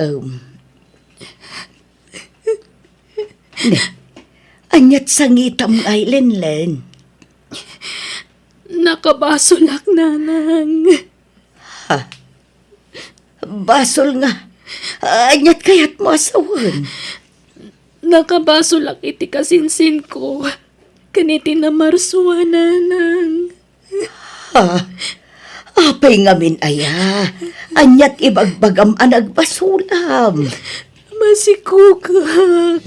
Ne, anyat sangitam ay Lenlen. Nakabasulak, nanang. Basol nga. Anyat kayat mo asawan. Nakabasulak iti kasinsin ko. Kaniti na marsuwa, nanang. Apay ngamin aya. Anyat ibagbagam anag basulam. Masikugak.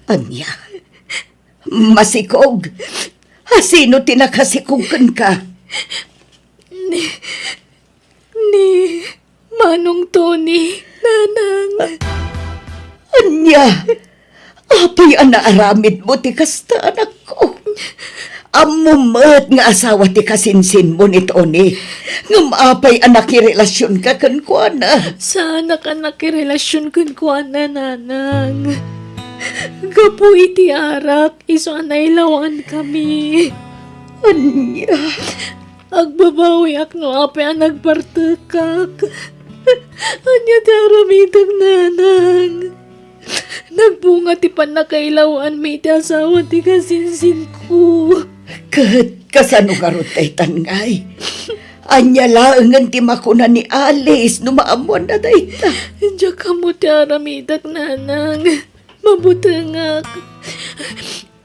Anya? Masikog? Sino tinakasikugkan ka? Ni Manong Tony, nanang. Anya? Apay anaaramid mo ti kasta anak ko. Amumat nga asawa ti kasinsin mo ni Tony. Ngumapay anak relasyon ka kan kuana. Sana ka nakirelasyon kun ko na, nanang. Gapu iti arak, iso anay lawan kami. Anya? Agbabawi ak no ape ang nagpartekak. Anya ti aramitag, nanang. Nagbunga ti panakailawan may ti asawa ti kasinsin ko. Kat kasano karutay tangay. Anya laangan ti makuna ni Alice no maamuan na dayta. Diya ka mo ti aramitak, nanang. Mabutangak.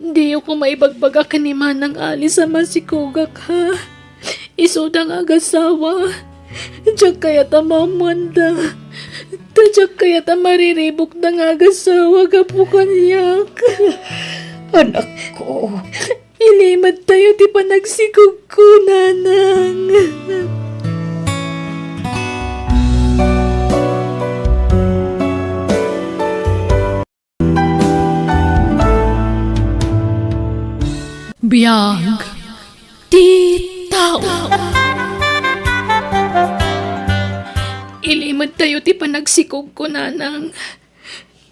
Di ko maibagbagak ni Manang Alice sa masikugak, ha. Isudang agasawa. Diya kaya tamamanda. Diya kaya tamariribok ng agasawa kapo kanyak. Anak ko. Ilimad tayo ti panagsikog ko, nanang. Biyag ti tao. Ilimad tayo ti panagsikog ko, nanang.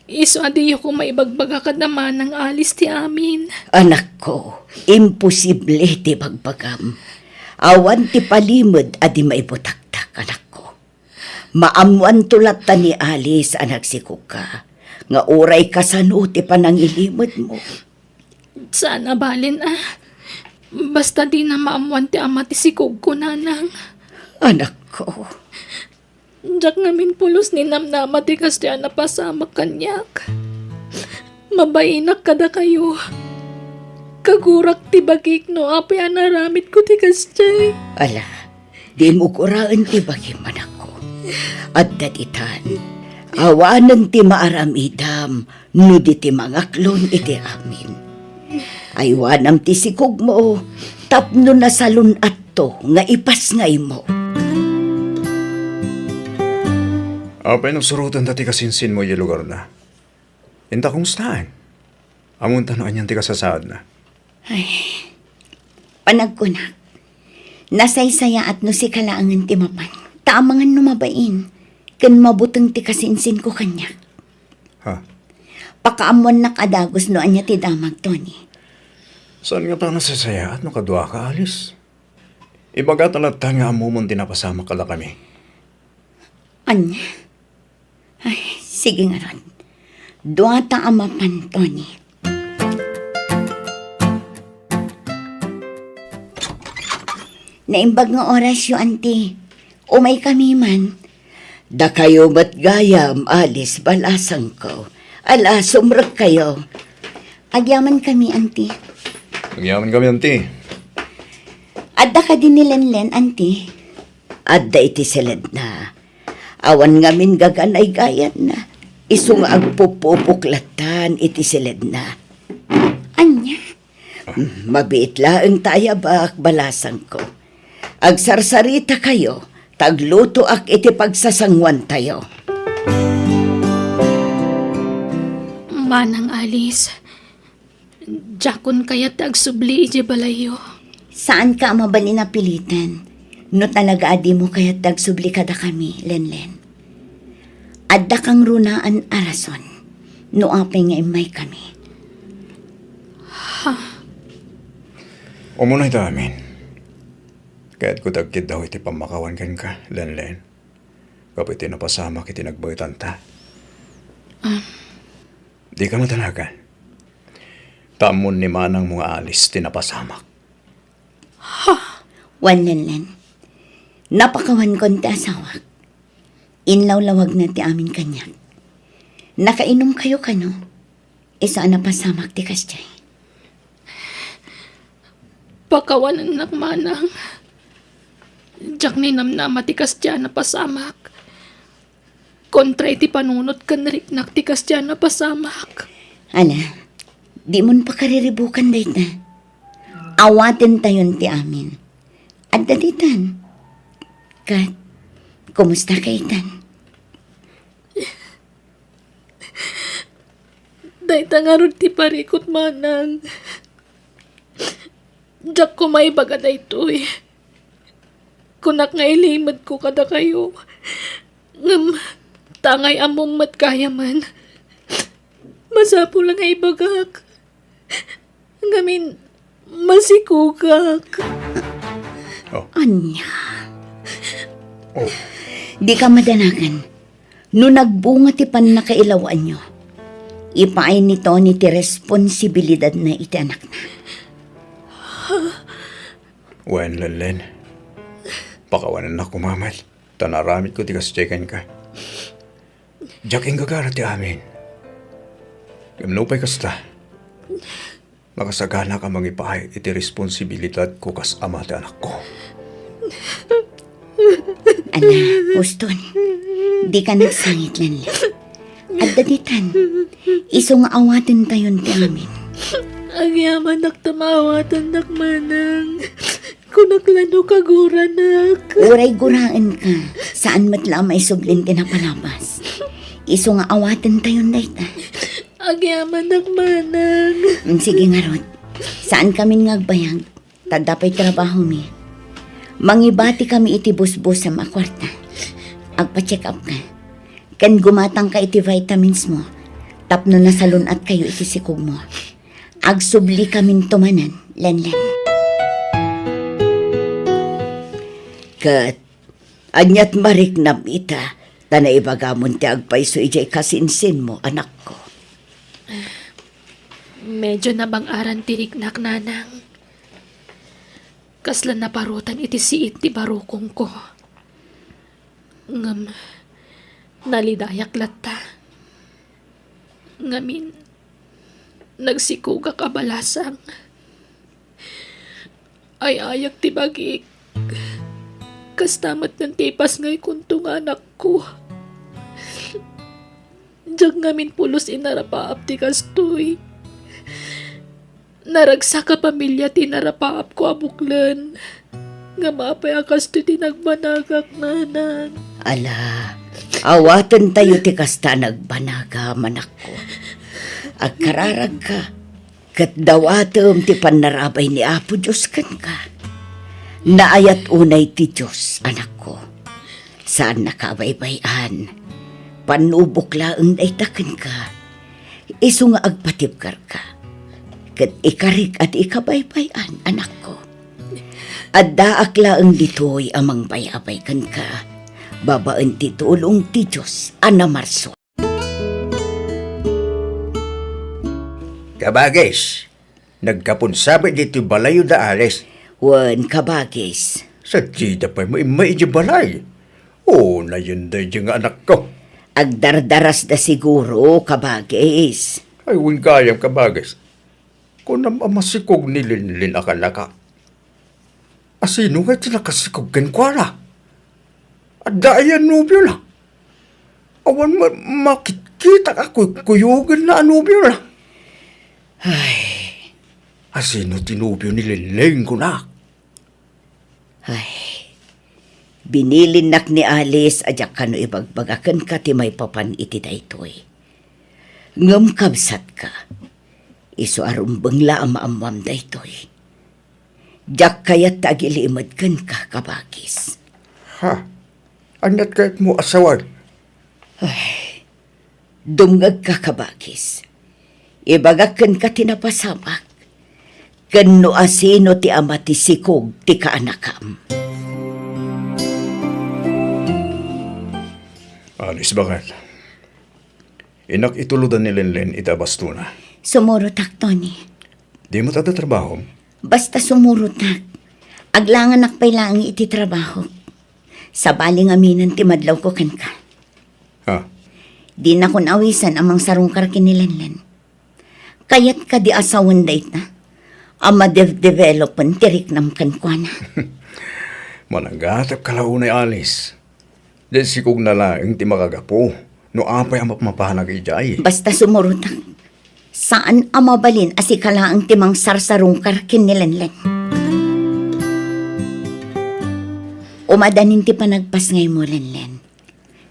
Iso adiyo ko maibagbaga ka naman ng alis ti amin. Anak ko, imposible ti bagbagam. Awan ti palimod adi maibutaktak, anak ko. Maamuan tulat ta ni Alice anak si Kuka. Nga uray kasano ti panangilimod mo. Sana balin Basta di na maamuan ti ama ti sikog ko, nanang. Anak ko, Diyak ngamin pulos ni namnama ti kastya na pasama kanyak. Mabainak kada kayo. Kagurak ti bagik no apay anaramit ko ti kastya. ala, di mo kuraan ti bagim anak ko. At daditan, awanan ti maaramidam, no di ti mangaklon iti amin. Aywanam ti sikog mo, tapno na salun atto, nga ipas ngay mo. Apay nang surutan dati kasinsin mo yung lugar na. Inta kung staan. Amunta no anyan ti kasasaad na. Panag ko na. Nasaysaya at no si kalaangan ti mapan. Taamangan numabain. Kan mabutang ti kasinsin ko kanya. Ha? Pakaamon na kadagos no anya ti damag, Tony. Saan nga pa nasasaya at no kadwa ka, Alice? Ibaga talata nga amumon dinapasama kala kami. Anya? Ay, sige nga ron. Duwata ang mapan, Tony. Naimbag nga oras yung auntie. Umay kami man. Da kayo ba't gayam, Alice, balasang ko. Ala, sumrag kayo. Agyaman kami, auntie. Nagyaman kami, auntie. Adda ka din ni Lenlen, auntie. Adda iti silid na. Awan ngamin gaganay gayan na. Iso nga agpupupuklatan iti silid na. Anya? Mabiit laeng tayabak balasang ko. Agsarsarita kayo, tagluto ak iti pagsasangwan tayo. Manang Alice. Jakon kaya tagsubli ije balayo. Saan ka mabali na pilitan? No talaga adi mo kaya tagsubli kada kami, Lenlen. Adda kang runaan arason. No apay nga imay kami. Umunay ta amin. Kaya't ko tagkid daw iti pamakawan kan ka, Len. Kapit napasama kiti nagbaitan ta. Di ka matanagan. Tamon ni manang mga alis tinapasamak. Wan Len. Napakawan kon ti asawak. Inlawlawag na ti amin kanyag. Nakainom kayo kano? Isa na pasamak ti kasjay. Pakawanan nak manang. Jak ni namnama ti kasya na pasamak. Kontra iti panunot kan riknak ti kasya na pasamak. Ala, di mon pa kariribukan dahit na. Awatin tayon ti amin. At daditan. Kat, kumusta ka itan? Dahil tangarod ti parikot manang. Jak ko may baga na ito eh. Kunak nga ilimad ko kada kayo. Ngam, tangay among matkaya man. Masapo lang ay bagak. Ngamin, masikugak. Anya. Di ka madanagan. No nagbunga ti panakailawan nyo, ipaay nito ni ti responsibilidad na iti anak na. Wen, Len. Pakawanan na kumamat. Tanaramit ko tigas checkan ka. Jaking gagara ti amin. Gamnupay kasta. Nakasagana ka mangipahay iti responsibilidad ko kas ama ti anak ko. Ala, Huston, di ka nagsangit lan. At daditan, isong awatin tayon ti amin. Ang yaman nak tamawatan nak manang. Kunaklano kagura nak. Uray guraan ka, saan matla may sublin tinapalabas. Isong awatin tayon dayta. Ang yaman nak manang. Sige nga Rod, saan kami ngagbayag? Tadapay trabaho mi. Mangibati kami iti busbus sa makwarta. Agpa-check up ka. Kan gumatang ka iti vitamins mo. Tapno na salunat kayo iti sikog mo. Agsubli kamin tumanan, Len. Kat, anyat marik na ita, tana ibagamon ti agpaiso ijay kasinsin mo, anak ko. Medyo nabang aran tiriknak nanang. Kaslan na parutan iti siit ti barukong ko. Ngam, nalidayak latta. Ngamin, nagsikuga kabalasang. Ay ayak ti bagik. Kastamat ng tipas ngay kuntong anak ko. Diyak ngamin pulos inarapaap ti kastoy. Naragsa ka pamilya tinarapaap ko abuklan. Nga mapay akas ti tinagbanagak nanang. Ala, awatan tayo ti kasta nagbanaga, manak ko. Agkararag ka, kat dawatom ti panarabay ni Apo Diyos kan ka. Naayat unay ti Diyos, anak ko. Saan nakabaybayan? Panubok laeng daitaken ka. Isu nga agpatibkar ka. Kat ikarik at ikabaybayan, anak ko. At daak laeng ditoy amang bayabay kan ka. Babaan ti tulong ti Diyos, anamarso. Kabagis, nagkapunsabi dito balayo da alis. Wan kabagis. Sa tida pa mo imay di balay. Oo, na yun da yung anak ko. Agdardaras da siguro, kabagis. Ay, win kayang kabagis. Kung namasikog ni Linlin akala ka. Asino nga tinakasikog kan kwa na? At dayan nubyo na. Awan makikita ka kuyugan na nubyo na. Ay, Asino tinubyo ni Linlin ko na? binilinak ni Alice ajak kano ibagbagakan ka ti may papan iti daytoy. Ngam kabsat ka. Isu arumbeng la amaamam daytoy. Jak kayat tagilimad kan ka kabagis. Ha? Anat kahit mo asawag? Dumgag ka kabagis. Ibagakan ka tinapasamak. Kano asino ti ama ti sikog ti kaanakam. Alis, bakit? Inak ituludan ni Lenlen itabastuna. Sumurutak, Tony. Di mo tada trabaho? Basta sumurutak. Aglangan nakpay lang iti trabaho. Sa baling aminan ti madlaw ko kan ka. Ha? Di na kun awisan amang sarungkar kinilenlen. Kayat ka di asawan dayt na. Ama developan tirik nam kan kwa na. Mananggatap kalaunay alis. Di sikog na lang ti makagapo. No apay ang mapahanag ijay. Basta sumurutak. Saan amabalin asikala ang timang sarsarungkar kinilenlen. Umadanin ti panagpas ngay mo, Lenlen.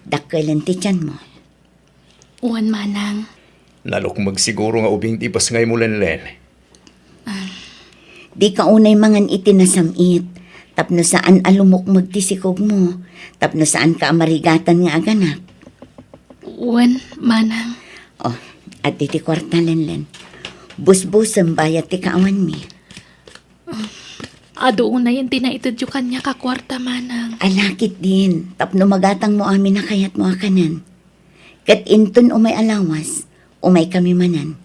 Dakkelan ti tiyan mo. Uwan manang. Lalok magsiguro nga ubing tipas ngay mo Lenlen. Di ka unay mangan itinasamit. Tapno saan alumok magtisikog mo. Tapno saan ka amarigatan nga aganap. Uwan manang. Oh, at iti kwarta, Lenlen. Busbusam bayat ti kaawan mi. Ado una yung tinaitid yung kanya kakwarta manang. Alakit din. Tapno magatang mo amin na kayat mo akanan. Kat inton umay alawas, umay kami manan.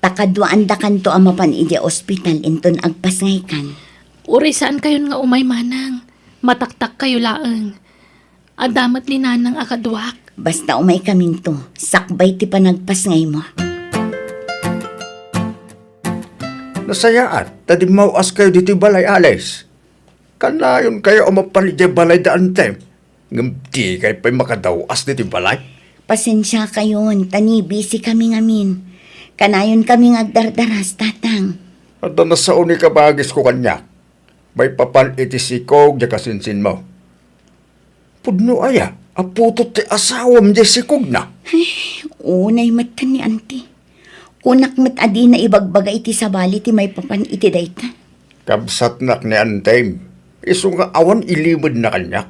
Takadwaan da kanto amapan iti ospital inton agpas ngay kan. Uri saan kayo nga umay manang. Mataktak kayo laeng. Adamat ni nanang akadwak. Basta umay kamin to, sakbay ti panagpas ngay mo. Nasayaan, tadi mauas kayo dito balay alis. Kanayon kayo umapan iti balay daan tem. Ngamti kayo pa'y makadawas dito balay. Pasensya kayon, tani busy kami ngamin. Kanayon kami ngagdardaras, tatang. At nasa uni ka bagis ko kanya. May papan iti sikog di kasinsin mo. Pudno aya, aputot ti asawam di sikog na. Unay mata ni auntie. Kunak mat adi na ibagbaga iti sabali ti may papan iti dayta. Kabsat nak ni Antay. Iso nga awan ilimod na kanya.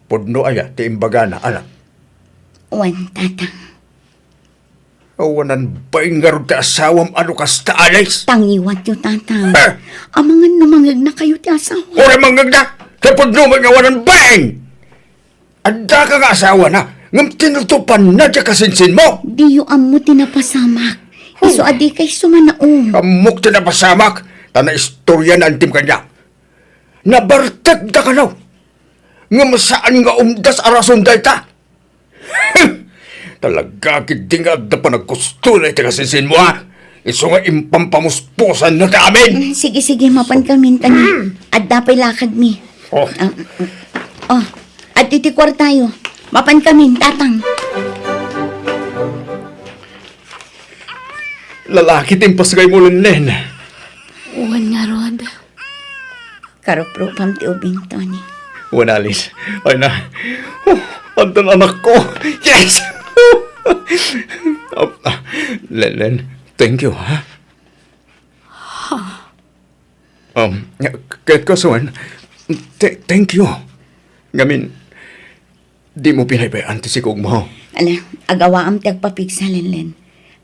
Pudno aya, ti imbaga na anak. Wan, tatang. Awanan ba ingarod ti asawam ano kas taalis? Tangiwat yo, tatang. Eh! Amangan namangag na kayo ti asawa. Ora mangagda! Kaya pudno mo nga awanan baing! Adda ka nga asawa na, ngam tinutupan na di kasinsin mo! Di yo amo tinapasamak. Iso adi kay sumanaong. Amok ti napasamak, tana istorya na antim kanya. Nabartag da ka naw. Nga masaan nga umdas arason da ita. Talaga kitingag da pa nagkustulay ti kasinsin mo ha. Iso nga impampamuspusan na ta amin. Sige, sige, mapan kami tani. At dapay lakad mi. Oh, At titikwar tayo. Mapan kami, tatang. lalaki timpasgay mo Lenlen. Uwan nga rod. Karopro pam ti ubing, Tony. Wanalis. Ay na. Andan anak ko. Yes! Lenlen, thank you, ha? Kahit kasuan, thank you. Ngamin, di mo pinaybayan ti sikog mo. Ala, agawa am ti agpapigsa, Lenlen.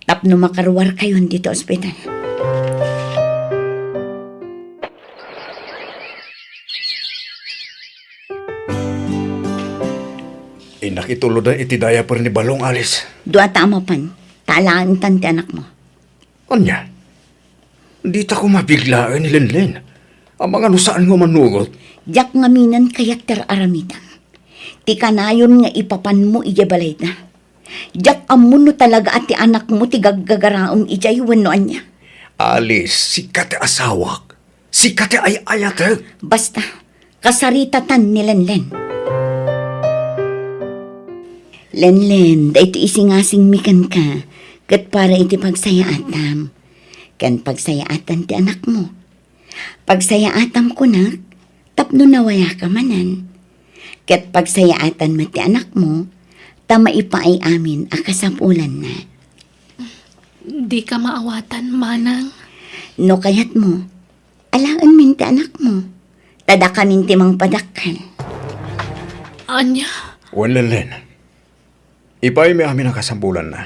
Tapno makaruwar kayo dito ospital. Nakitulod na itidaya pa rin ni Balong Alis. Dua tama pan. Talaan tan ti anak mo. Anya? Di ta ko mabiglaan ni Lenlen. Ang mga saan nga manugot. Jak ngaminan kayat ter aramitan. Ti kanayon nga ipapan mo iyabalay na. Jak amuno talaga at ti anak mo ti gaggagaraom ijay wano anya. Alis, si kate asawak. Si kate ay ayate. Basta, kasaritatan ni Lenlen. Lenlen, da iti isingasing mikan ka, kat para iti pagsayaatan. Kan pagsayaatan ti anak mo. Pagsayaatam ko na, tapno nawaya ka manan. Kat pagsayaatan mo ti anak mo, tama ipaay amin akasapulan na. Di ka maawatan, manang. No kayat mo, alaan min ti anak mo. Tada kamin ti mang padakal. Anya, Wan Lenlen. Ipay mi amin ang kasambulan na.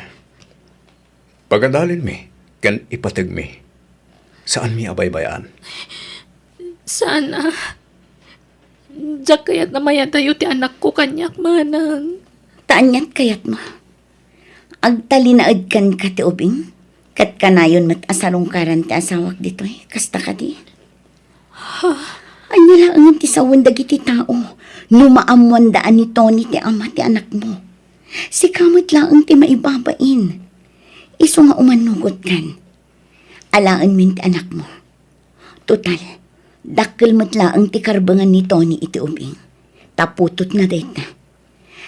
Pagandalin mi, kan ipatag mi. Saan mi abay-bayan? Sana. Diyak kayat na maya tayo ti anak ko kanyak manang. Taanyat kayat mo. Agtalinaad kan ka ti ubing. Kat kanayon mat asarong karan ti asawak dito eh. Kasta ka di. Anya lang ti sawan dagiti tao. Numaamuan daan ni Tony ti ama ti anak mo. Si kamot lang ti maibabain. Iso nga umanugot kan. Alaan min ti anak mo. Total, dakkel mo't laang ti karbangan ni Tony iti ubing. Taputot na dayta.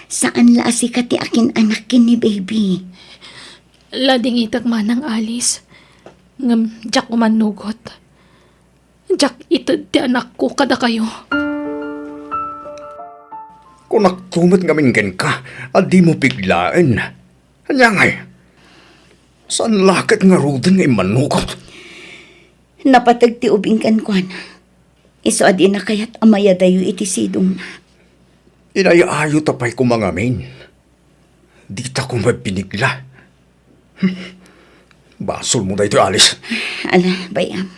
Saan la si ka ti akin anak kin ni baby? Lading itag manang alis. Ngam, diyak umanugot. Diyak itad ti anak ko kada kayo. Kung nagtumot ngamin ka, at di mo biglaan. Anya ngay, saan lakit nga rudin ngay manukot? Napatag ti ubing kan kwan. Iso adi na kayat amaya dayo iti sidong na. Inayaayo tapay ko mga main. Di ta ko mabinigla. Basol mo da ito, Alice. Ala, bayam.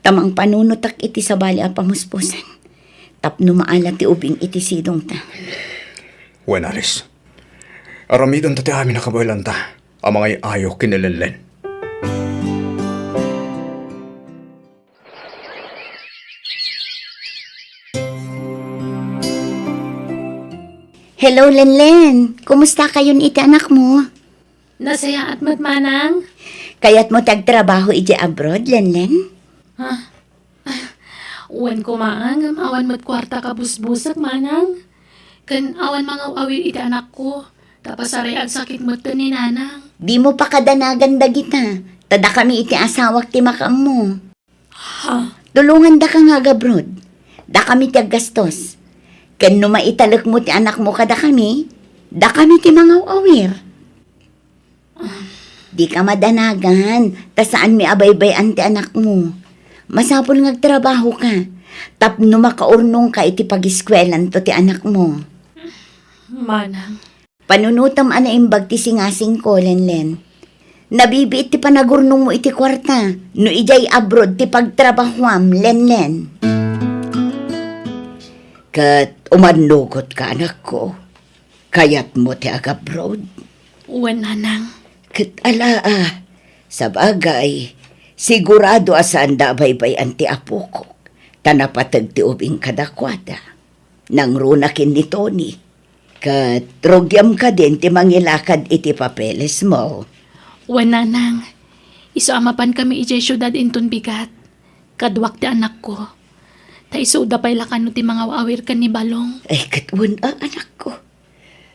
Tamang panunutak iti sa bali a pamuspusan. Tapno maala ti ubing iti sidong ta. Wen, Alice. Aramidan ta ti amin nakabaylan ta. Ang mga ayaw kinilenlen. Hello, Lenlen. Kumusta kayon iti anak mo? Nasaya at matmanang. Kayat mo tagtrabaho iti abroad, Lenlen? Uwan ko maang, awan mo't kwarta ka busbusak manang. Kan awan mga awil iti anak ko. Tapos aray ang sakit mo to ni nanang. Di mo pa kadanagan dagita. Tada kami iti asawak ti makam mo. Tulungan da ka nga abroad. Da kami ti gastos. Ken no maitalak mo ti anak mo kada kami, da kami ti mga awir. Di ka madanagan, ta saan mi abay-bayan ti anak mo. Masapol ngagtrabaho ka, tapno makaurnong ka iti pag-iskwelan to ti anak mo. Manang. Panunutam ana imbag ti singasing ko, Lenlen. Nabibiit ti panagurnong mo iti kwarta, no ijay abroad ti pagtrabahuam, Lenlen. Kat umanugot ka, anak ko. Kayat mo ti agabroad. Uwan nanang. Kat sa bagay, sigurado asaan da baybay anti apo ko. Tanapatag ti ubing kadakwada. Nang runakin ni Tony. Kat rogyam ka din ti mangilakad iti papeles mo. Uwan nanang. Iso amapan kami ijay syudad inton bigat. Kadwak ti anak ko. Ta iso da pay lakan no ti mga awir kan ni Balong. Ay katwan anak ko.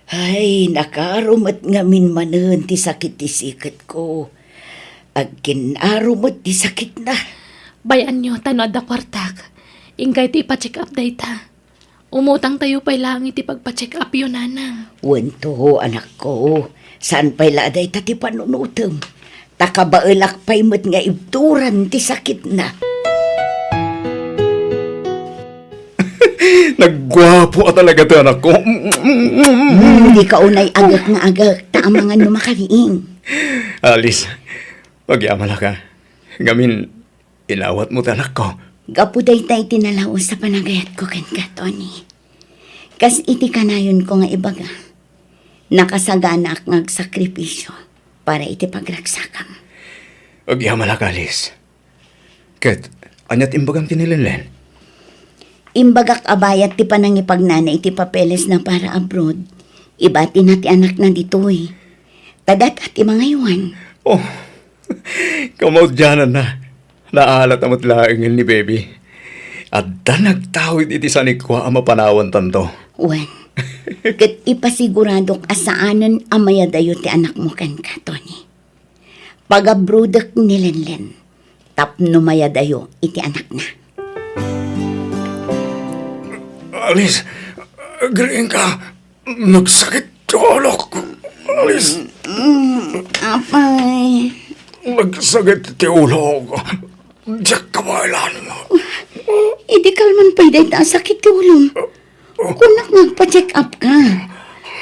Ay nakarumat nga minmanen ti sakit ti sikat ko. Agkin arumat ti sakit na. Bayan nyo, tano da kwartak. Ingkay ti pa-check up dayta. Umutang tayo pay lang iti pagpa-check up yun, nanang. Wento, anak ko. Saan pa'y laday ti panunutom? Takabaelak pa'y mat nga ibturan ti sakit na. Nagwapo ka talaga to, anak ko. Hindi ka unay agak nga agak. Taamangan mo makariing. Alice, pagyamala ka. Ngamin, inawat mo anak ko. Gapuday tay tinalaw sa panagayat ko ken ka, Tony. Kas iti kanayon ko nga ibaga. Nakasagana ak ngagsakripisyo para iti pagragsakam. Pagyamala ka, Alice. Kat, anyat imbagang tinilenlen. Imbagak abayat ti panangipagnana iti papeles na para abroad. Ibati na ti anak na dito eh. Tadat at mga iwan. Oh, kamaudyanan na. Naalat amot laingin ni baby. At da nagtawid iti sanikwa ang mapanawan tanto. Wan, kat ipasiguradok asaanan amaya dayo ti anak mo kan ka, Tony. Pagabrudak nilenlen, tapno maya dayo iti anak na. Alice, green ka. Nagsakit tulok. Alice, Apay, nagsakit ti ulo ko. Diyak kamailan mo. hindi kalman pa'y dahi na sakit ti ulong. Kunak nagpa-check up ka.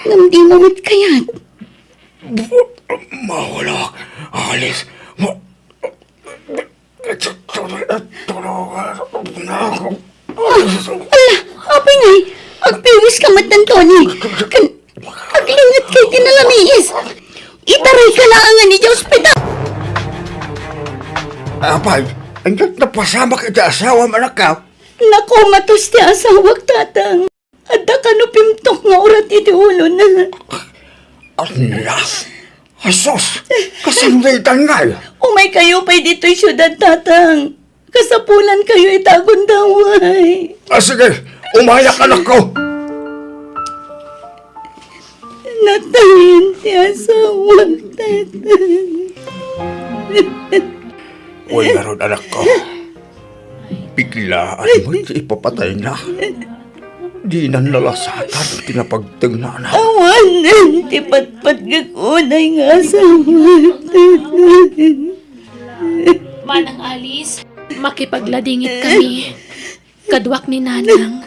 Ngam di mo mat kayat. Mawala. Alice, Apay ngay, agpiwis ka matan, Tony. Aglingat kay tinalamiis. Itaray ka lang nga ni Diyos pita. Apay, andyan na pasama kita asawa manakaw. Naku, matos ti asawag tatang. Adda ka no pimtok nga urat iti ulo na. Ala, asos, kasanditan nga. Umay kayo pa'y dito'y syudad tatang. Kasapulan kayo itagon daway. Sige, umayak anak ko. Natayin ti asawag tatang. Uy, meron anak ko. Biglaan mo ipapatay na. Di nang lalasatan tinapagtag na anak. Awanan ti patpat gakunay nga asawag tatang. Manang Alice, makipagladingit kami. Kadwak ni Nanang.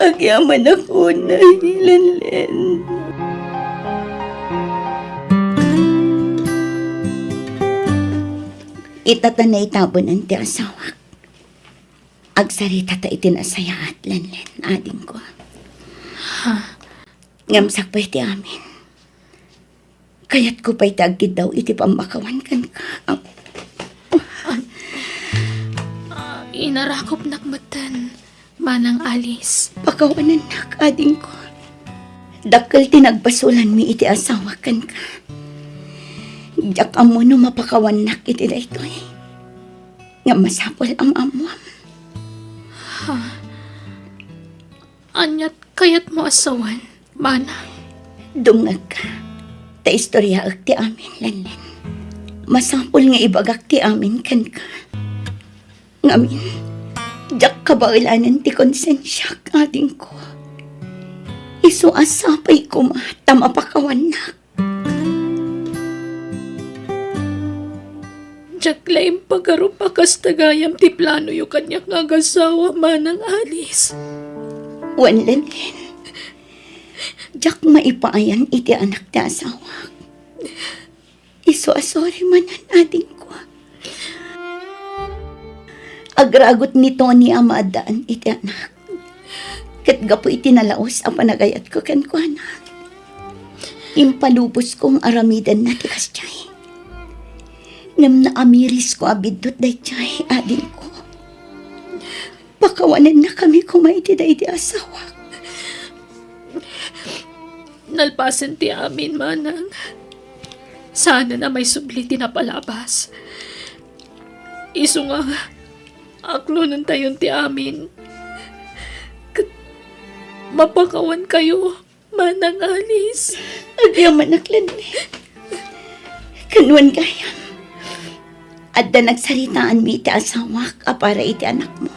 Agyaman ako na Lenlen. Itatanay tabon ang ti asawak. Agsarita ta itinasaya at Lenlen, ading ko. Ngamsak pa iti amin. Kayat ko pa'y tagid daw iti pambakawan kan ka. Inarakop nakmatan, Manang Alice. Pakawanan nak, ading ko. Dakkel tinagbasulan mi iti asawa kan ka. Diyak amo no mapakawan nak iti daytoy. Nga masapol am amuam. Anyat kayat mo asawan, Manang. Dungag ka. Ta istorya ak ti amin, Lenlen. Masapol nga ibagak ti amin kan ka. Ngamin, diyak kabailanan ti konsensya ading ko. Isu asapay ko mapakawan nak. Diyak laim pagarupa kas tagayam ti plano yu kanyak nga gasawa, Manang Alice. Wan Lenlen. Diyak maipaayan iti anak ti asawa. Isu asori manan ading ko. Agragot ni Tony ang maadaan iti anak. Kat gapo iti nalaos ang panagayat ko kan ko anak. Impalubos kong aramidan na ti kasyay. Ngam na amiris ko abidot day chay ading ko. Pakawanan na kami kumaiti day di asawa. Nalpasan ti amin, Manang. Sana na may subliti na palabas. Isu nga, aklo nun tayon ti amin. Mapakawan kayo, Manang Alice. Agyaman naklan ni. Kanuan gayam. Adda nagsaritaan mi iti asawak para iti anak mo.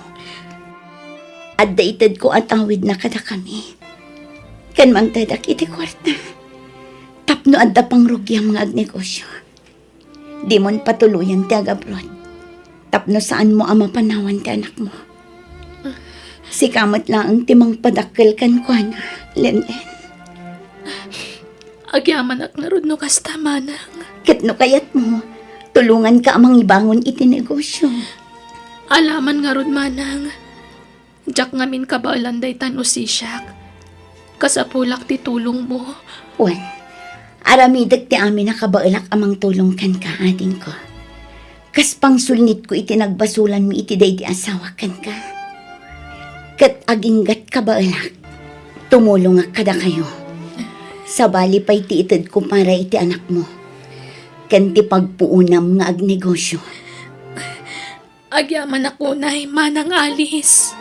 Adda itad ko atawid na kada kami. Kan mang tadak iti kwarta. Tapno adda pang rugyam nga agnegosyo. Di mon patuluyan ti agabroad. Tapno saan mo ang mapanawan ti anak mo. Si kamot lang ang timang padakkel kan ko na, Lenlen. Agyaman ak narod no kasta, Manang. Katno kayat mo, tulungan ka amang ibangon iti negosyo. Alaman nga rod, Manang. Diyak ngamin kabalan day tan usisyak. Kasapulak ti tulong mo. Wan, aramidag ti amin nakabailak amang tulong kan ka, ading ko. Kas pang sulnit ko iti nagbasulan mi iti day di asawa kan ka. Kat aginggat kabailak, tumulong nga kada kayo. Sabali pa'y ti itad ko para iti anak mo. Kan ti pagpuunam nga agnegosyo. Agyaman ako, Nay, Manang Alice.